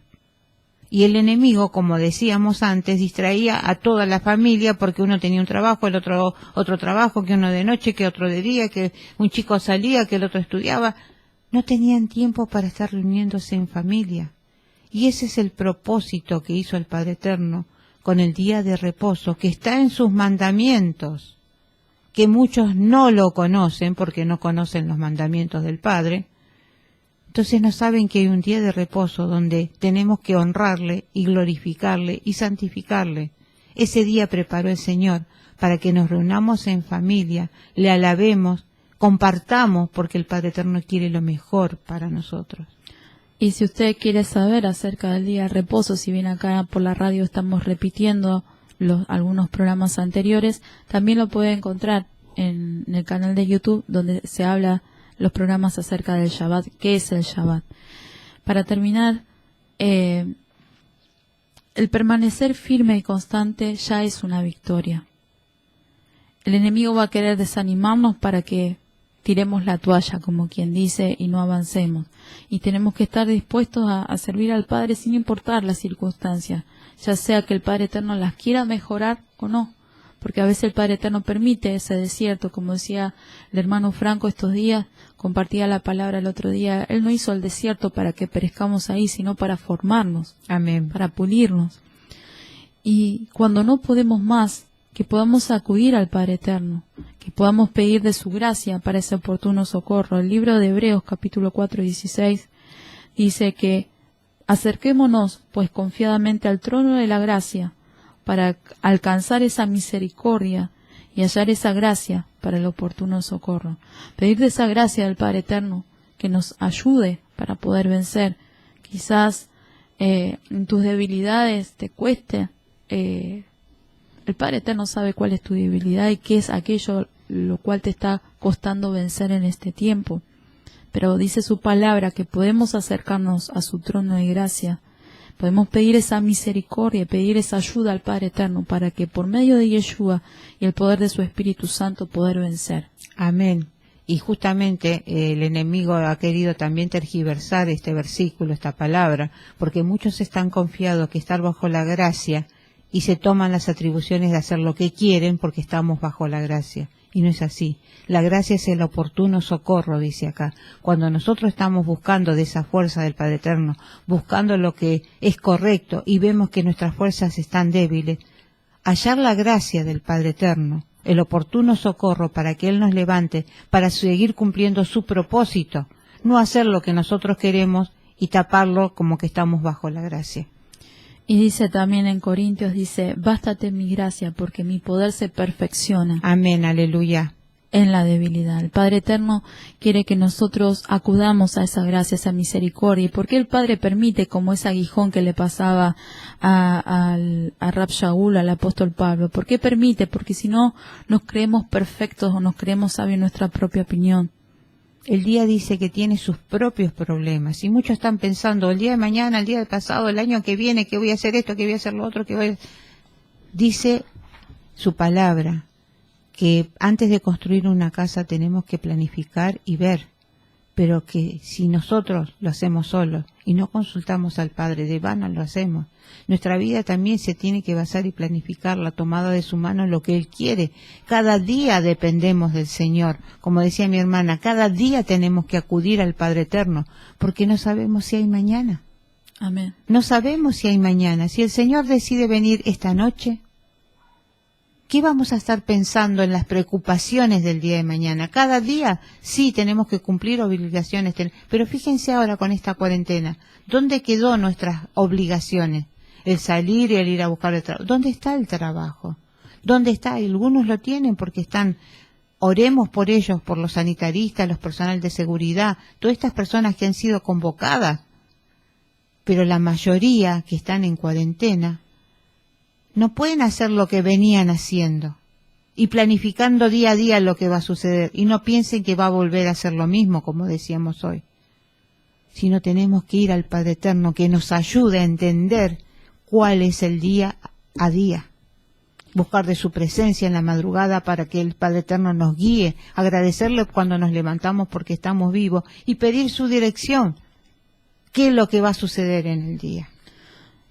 Y el enemigo, como decíamos antes, distraía a toda la familia porque uno tenía un trabajo, el otro trabajo, que uno de noche, que otro de día, que un chico salía, que el otro estudiaba. No tenían tiempo para estar reuniéndose en familia. Y ese es el propósito que hizo el Padre Eterno con el día de reposo, que está en sus mandamientos, que muchos no lo conocen porque no conocen los mandamientos del Padre. Entonces no saben que hay un día de reposo donde tenemos que honrarle y glorificarle y santificarle. Ese día preparó el Señor para que nos reunamos en familia, le alabemos, compartamos, porque el Padre Eterno quiere lo mejor para nosotros. Y si usted quiere saber acerca del día de reposo, si bien acá por la radio estamos repitiendo algunos programas anteriores, también lo puede encontrar en el canal de YouTube donde se habla los programas acerca del Shabbat. ¿Qué es el Shabbat? Para terminar, el permanecer firme y constante ya es una victoria. El enemigo va a querer desanimarnos para que tiremos la toalla, como quien dice, y no avancemos. Y tenemos que estar dispuestos a servir al Padre sin importar las circunstancias, ya sea que el Padre Eterno las quiera mejorar o no. Porque a veces el Padre Eterno permite ese desierto, como decía el hermano Franco estos días, compartía la palabra el otro día. Él no hizo el desierto para que perezcamos ahí, sino para formarnos. Amén. Para pulirnos. Y cuando no podemos más, que podamos acudir al Padre Eterno, que podamos pedir de su gracia para ese oportuno socorro. El libro de Hebreos, capítulo 4, 16, dice que acerquémonos, pues, confiadamente al trono de la gracia, para alcanzar esa misericordia y hallar esa gracia para el oportuno socorro. Pedir de esa gracia del Padre Eterno que nos ayude para poder vencer. Quizás en tus debilidades te cueste. El Padre Eterno sabe cuál es tu debilidad y qué es aquello lo cual te está costando vencer en este tiempo. Pero dice su palabra que podemos acercarnos a su trono de gracia. Podemos pedir esa misericordia, pedir esa ayuda al Padre Eterno para que por medio de Yeshua y el poder de su Espíritu Santo poder vencer. Amén. Y justamente el enemigo ha querido también tergiversar este versículo, esta palabra, porque muchos están confiados que estar bajo la gracia y se toman las atribuciones de hacer lo que quieren porque estamos bajo la gracia. Y no es así. La gracia es el oportuno socorro, dice acá. Cuando nosotros estamos buscando de esa fuerza del Padre Eterno, buscando lo que es correcto y vemos que nuestras fuerzas están débiles, hallar la gracia del Padre Eterno, el oportuno socorro para que Él nos levante, para seguir cumpliendo su propósito, no hacer lo que nosotros queremos y taparlo como que estamos bajo la gracia. Y dice también en Corintios, dice, bástate mi gracia porque mi poder se perfecciona. Amén, aleluya. En la debilidad. El Padre Eterno quiere que nosotros acudamos a esa gracia, a esa misericordia. ¿Y por qué el Padre permite, como ese aguijón que le pasaba a Rab Shaul, al apóstol Pablo? ¿Por qué permite? Porque si no nos creemos perfectos o nos creemos sabios en nuestra propia opinión. El día dice que tiene sus propios problemas y muchos están pensando el día de mañana, el día del pasado, el año que viene, que voy a hacer esto, que voy a hacer lo otro, que voy a... Dice su palabra que antes de construir una casa tenemos que planificar y ver, pero que si nosotros lo hacemos solos y no consultamos al Padre, de vano lo hacemos. Nuestra vida también se tiene que basar y planificar la tomada de su mano, lo que Él quiere. Cada día dependemos del Señor. Como decía mi hermana, cada día tenemos que acudir al Padre Eterno, porque no sabemos si hay mañana. Amén. No sabemos si hay mañana. Si el Señor decide venir esta noche, ¿qué vamos a estar pensando en las preocupaciones del día de mañana? Cada día sí tenemos que cumplir obligaciones, pero fíjense ahora con esta cuarentena, ¿dónde quedó nuestras obligaciones? El salir y el ir a buscar el trabajo. ¿Dónde está el trabajo? ¿Dónde está? Algunos lo tienen porque están, oremos por ellos, por los sanitaristas, los personal de seguridad, todas estas personas que han sido convocadas, pero la mayoría que están en cuarentena, no pueden hacer lo que venían haciendo. y planificando día a día lo que va a suceder. Y no piensen que va a volver a ser lo mismo, como decíamos hoy. Sino tenemos que ir al Padre Eterno que nos ayude a entender cuál es el día a día. Buscar de su presencia en la madrugada para que el Padre Eterno nos guíe, agradecerle cuando nos levantamos porque estamos vivos y pedir su dirección. ¿Qué es lo que va a suceder en el día?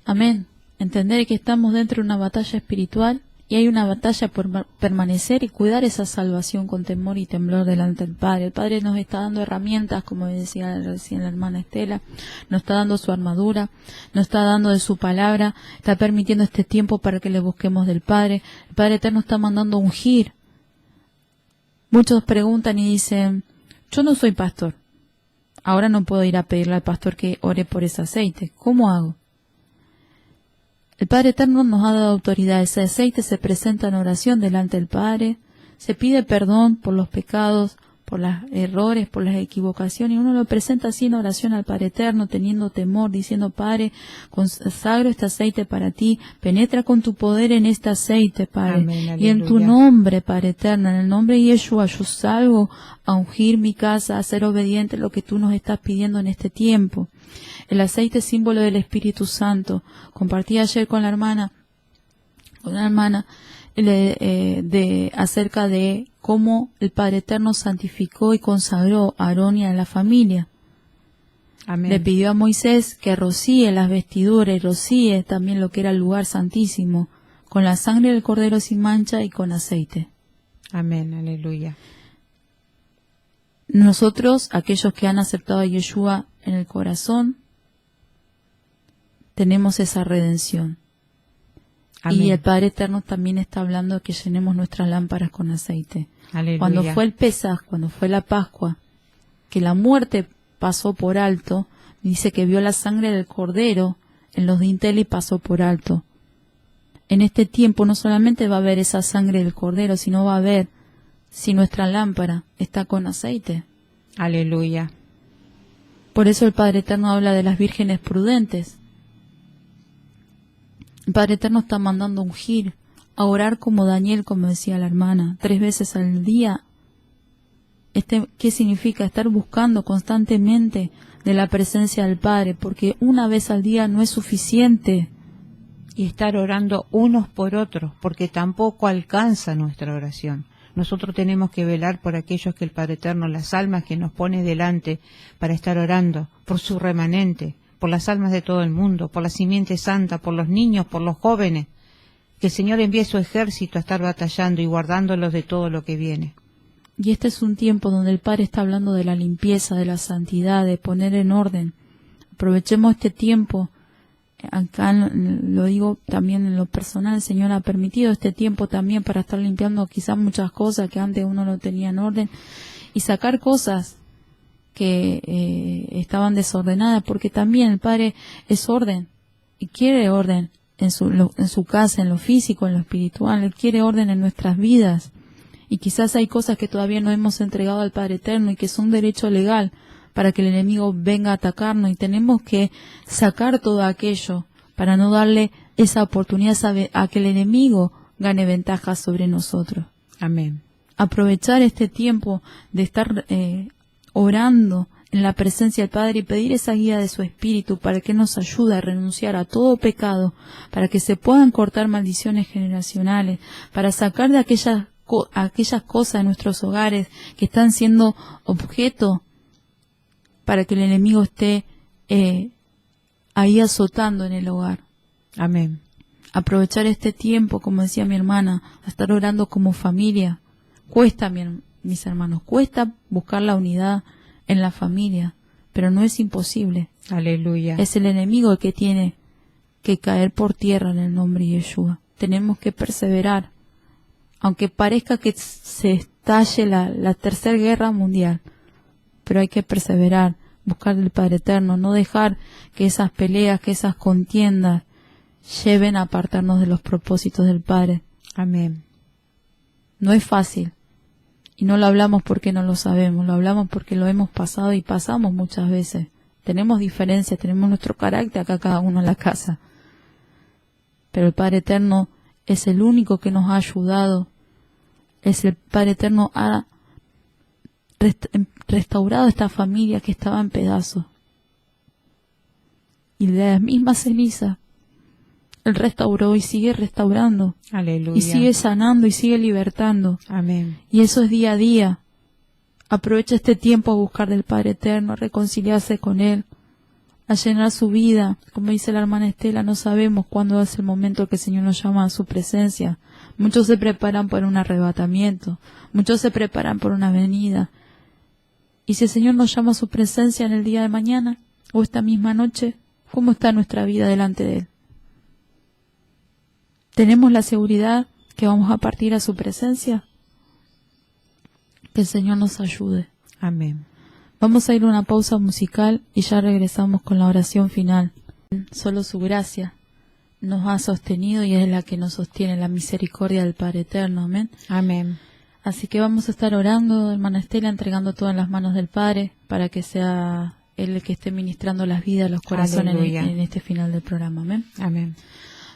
Amén. Entender que estamos dentro de una batalla espiritual y hay una batalla por permanecer y cuidar esa salvación con temor y temblor delante del Padre. El Padre nos está dando herramientas, como decía recién la hermana Estela, nos está dando su armadura, nos está dando de su palabra, está permitiendo este tiempo para que le busquemos del Padre. El Padre Eterno está mandando ungir. Muchos preguntan y dicen, yo no soy pastor, ahora no puedo ir a pedirle al pastor que ore por ese aceite. ¿Cómo hago? El Padre Eterno nos ha dado autoridad. Ese aceite se presenta en oración delante del Padre, se pide perdón por los pecados, por los errores, por las equivocaciones, y uno lo presenta así en oración al Padre Eterno, teniendo temor, diciendo, Padre, consagro este aceite para ti, penetra con tu poder en este aceite, Padre, Amén, y en tu nombre, Padre Eterno, en el nombre de Yeshua, yo salgo a ungir mi casa, a ser obediente a lo que tú nos estás pidiendo en este tiempo. El aceite es símbolo del Espíritu Santo. Compartí ayer con la hermana, acerca de cómo el Padre Eterno santificó y consagró a Aarón y a la familia. Amén. Le pidió a Moisés que rocíe las vestiduras y rocíe también lo que era el lugar santísimo, con la sangre del cordero sin mancha y con aceite. Amén, aleluya. Nosotros, aquellos que han aceptado a Yeshua en el corazón, tenemos esa redención. Amén. Y el Padre Eterno también está hablando de que llenemos nuestras lámparas con aceite. Aleluya. Cuando fue el Pesaj, cuando fue la Pascua, que la muerte pasó por alto, dice que vio la sangre del cordero en los dinteles y pasó por alto. En este tiempo no solamente va a haber esa sangre del cordero, sino va a haber si nuestra lámpara está con aceite. Aleluya. Por eso el Padre Eterno habla de las vírgenes prudentes. El Padre Eterno está mandando ungir, a orar como Daniel, como decía la hermana, 3 veces al día. ¿Qué significa? Estar buscando constantemente de la presencia del Padre, porque una vez al día no es suficiente. Y estar orando unos por otros, porque tampoco alcanza nuestra oración. Nosotros tenemos que velar por aquellos que el Padre Eterno, las almas que nos pone delante para estar orando, por su remanente, por las almas de todo el mundo, por la simiente santa, por los niños, por los jóvenes. Que el Señor envíe su ejército a estar batallando y guardándolos de todo lo que viene. Y este es un tiempo donde el Padre está hablando de la limpieza, de la santidad, de poner en orden. Aprovechemos este tiempo. Acá lo digo también en lo personal, el Señor ha permitido este tiempo también para estar limpiando quizás muchas cosas que antes uno no tenía en orden y sacar cosas que estaban desordenadas, porque también el Padre es orden y quiere orden en su casa, en lo físico, en lo espiritual. Él quiere orden en nuestras vidas y quizás hay cosas que todavía no hemos entregado al Padre Eterno y que son derecho legal para que el enemigo venga a atacarnos, y tenemos que sacar todo aquello para no darle esa oportunidad a que el enemigo gane ventaja sobre nosotros. Amén. Aprovechar este tiempo de estar orando en la presencia del Padre y pedir esa guía de su Espíritu para que nos ayude a renunciar a todo pecado, para que se puedan cortar maldiciones generacionales, para sacar de aquellas cosas de nuestros hogares que están siendo objeto para que el enemigo esté ahí azotando en el hogar. Amén. Aprovechar este tiempo, como decía mi hermana, a estar orando como familia. Cuesta, mis hermanos, cuesta buscar la unidad en la familia, pero no es imposible. Aleluya. Es el enemigo el que tiene que caer por tierra en el nombre de Yeshua. Tenemos que perseverar, aunque parezca que se estalle la tercera guerra mundial, pero hay que perseverar, buscar el Padre Eterno, no dejar que esas peleas, que esas contiendas lleven a apartarnos de los propósitos del Padre. Amén. No es fácil, y no lo hablamos porque no lo sabemos, lo hablamos porque lo hemos pasado y pasamos muchas veces. Tenemos diferencias, tenemos nuestro carácter acá cada uno en la casa, pero el Padre Eterno es el único que nos ha ayudado el Padre Eterno ha restaurado esta familia que estaba en pedazos. Y de la misma ceniza, Él restauró y sigue restaurando. Aleluya. Y sigue sanando y sigue libertando. Amén. Y eso es día a día. Aprovecha este tiempo a buscar del Padre Eterno, a reconciliarse con Él, a llenar su vida. Como dice la hermana Estela, no sabemos cuándo es el momento que el Señor nos llama a su presencia. Muchos se preparan por un arrebatamiento, muchos se preparan por una venida. Y si el Señor nos llama a su presencia en el día de mañana o esta misma noche, ¿cómo está nuestra vida delante de Él? ¿Tenemos la seguridad que vamos a partir a su presencia? Que el Señor nos ayude. Amén. Vamos a ir a una pausa musical y ya regresamos con la oración final. Solo su gracia nos ha sostenido y es la que nos sostiene, la misericordia del Padre Eterno. Amén. Amén. Así que vamos a estar orando, hermana Estela, entregando todo en las manos del Padre para que sea Él el que esté ministrando las vidas, los corazones en este final del programa. Amén. Amén.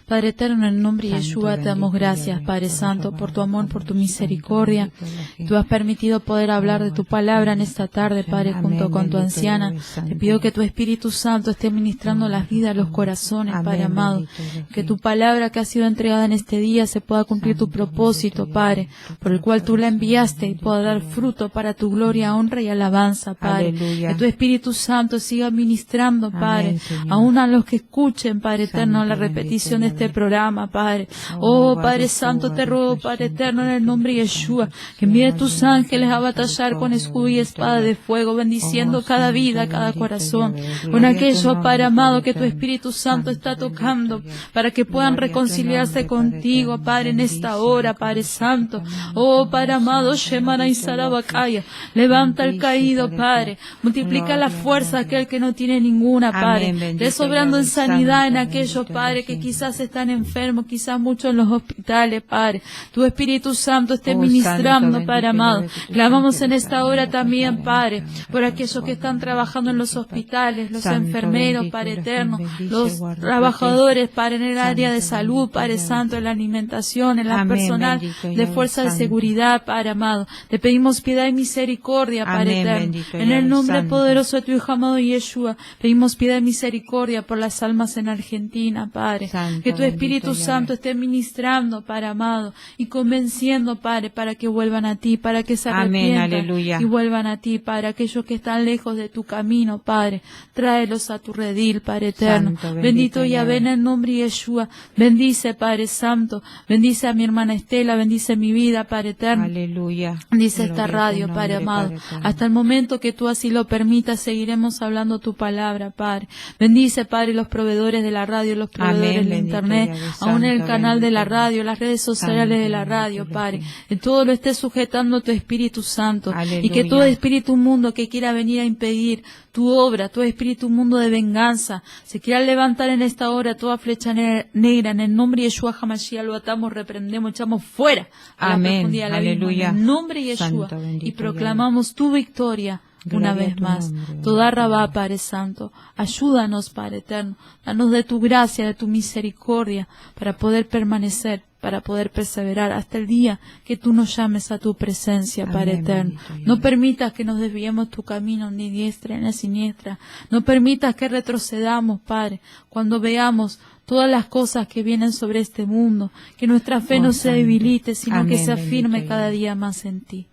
Padre Eterno, en el nombre de Santo, Yeshua te damos bendito, gracias, Yahvé, Padre Santo, por tu amor, por tu Santo, misericordia. bendito, Yahvé. Tú has permitido poder hablar de tu palabra en esta tarde, Padre, Amén, junto con tu bendito, anciana. Yahvé, Santo. Te pido que tu Espíritu Santo esté ministrando las vidas, los corazones, Amén, Padre amado. bendito, Yahvé. Que tu palabra que ha sido entregada en este día se pueda cumplir tu Santo, propósito, bendito, Padre, Yahvé. por el cual tú la enviaste y Bendito, pueda dar Yahvé. fruto para tu gloria, honra y alabanza, Padre. Aleluya. Que tu Espíritu Santo siga ministrando, Padre, Amén, Señor. aún a los que escuchen, Padre Santo, Eterno, la bendito, repetición de este Yahvé. programa, Padre. Oh, Oh, Padre Baruch, Santo, te Baruch, ruego, Hashem, Padre Eterno, en el Baruch, nombre de Santo, Yeshua, Santo, que envíe Santo, tus Santo, ángeles a Santo, batallar con Santo, escudo y bendito, espada de Yahvé. fuego, bendiciendo Oh, cada Santo, vida, cada bendito, corazón, Yahvé. con Gloria a tu aquellos, nombre, Padre amado, Padre que tu eterno. Espíritu Santo está Santo, bendito, tocando, Yahvé. para que puedan Gloria a tu reconciliarse nombre, Padre contigo, eterno. Padre, en esta Bendice, hora, Padre Padre Santo. Santo, Oh, Padre amado, Santo, Shemana y bendito, Sarabakaya, levanta el Bendice, caído, Padre Padre, eterno. multiplica la Gloria, fuerza a gloria. aquel que no tiene ninguna, Padre, Amén, bendito, desobrando en Yahvé. sanidad en Santo, aquellos, bendito, Padre, que Yahvé. quizás están enfermos, quizás muchos en los hospitales, Padre. Tu Espíritu Santo esté Oh, ministrando, Santo, Padre bendito, amado. Yahvé, que tus Clamamos en ángeles esta hora están también, Padre, ministrando, por Padre, aquellos que están guardando, trabajando en los bendito, Padre. hospitales, los Santo, enfermeros, bendito, Padre Elohim, eterno, bendice, los guarda, trabajadores, Padre, en el área de Santo, salud, bendito, Padre Yahvé. Santo, en la alimentación, en la Amén, personal, bendito, de Yahvé, fuerza de Santo. seguridad, Padre amado. Te pedimos piedad y misericordia, Padre Amén, eterno. bendito, En el Yahvé, nombre Santo. poderoso de tu Hijo amado Yeshua, pedimos piedad y misericordia por las almas en Argentina, Padre. Santo, Que tu Espíritu bendito, Santo Yahvé. esté ministrando, Padre amado, y convenciendo, Padre, para que vuelvan a ti, para que se Amén, arrepientan aleluya. y vuelvan a ti, Padre. Aquellos que están lejos de tu camino, Padre, tráelos a tu redil, Padre eterno. Santo, Bendito bendito, Yahvé, Yahvé. en el nombre de Yeshua. Bendice, Padre Santo. Bendice a mi hermana Estela, bendice mi vida, Padre eterno. Aleluya. Dice esta Gloria a tu radio, nombre, Padre amado. Padre eterno. Hasta el momento que tú así lo permitas, seguiremos hablando tu palabra, Padre. Bendice, Padre, los proveedores de la radio, los proveedores Amén, de bendito internet, Yahvé, aún en el Santo, canal de la bendito radio, las redes sociales Santo, de la bendito radio, Padre. Elohim. En todo lo esté sujetando tu Espíritu Santo. Aleluya. Y que todo espíritu mundo que quiera venir a impedir tu obra, todo espíritu mundo de venganza, se quiera levantar en esta hora toda flecha negra, en el nombre de Yeshua HaMashiach lo atamos, reprendemos, echamos fuera a la Amén, profundidad del abismo. aleluya. En el nombre de Yeshua. Santo, bendito Y proclamamos tu victoria Gloria una a vez tu más. nombre, Toda bendito Rabá, Yahvé. Padre Santo. Ayúdanos, Padre Eterno. Danos de tu gracia, de tu misericordia, para poder permanecer, para poder perseverar hasta el día que tú nos llames a tu presencia, Padre Amén, Eterno. bendito Yahvé. No permitas que nos desviemos tu camino, ni diestra ni siniestra. No permitas que retrocedamos, Padre, cuando veamos todas las cosas que vienen sobre este mundo, que nuestra fe Oh, no se Santo. debilite, sino que Amén, se bendito afirme cada Yahvé. día más en ti.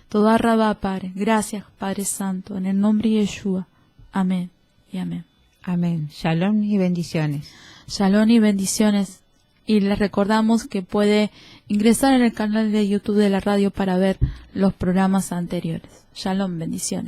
Toda Rabá, Padre. Gracias, Padre Santo, en el nombre de Yeshua. Amén y amén. Amén. Shalom y bendiciones. Shalom y bendiciones. Y les recordamos que puede ingresar en el canal de YouTube de la radio para ver los programas anteriores. Shalom, bendiciones.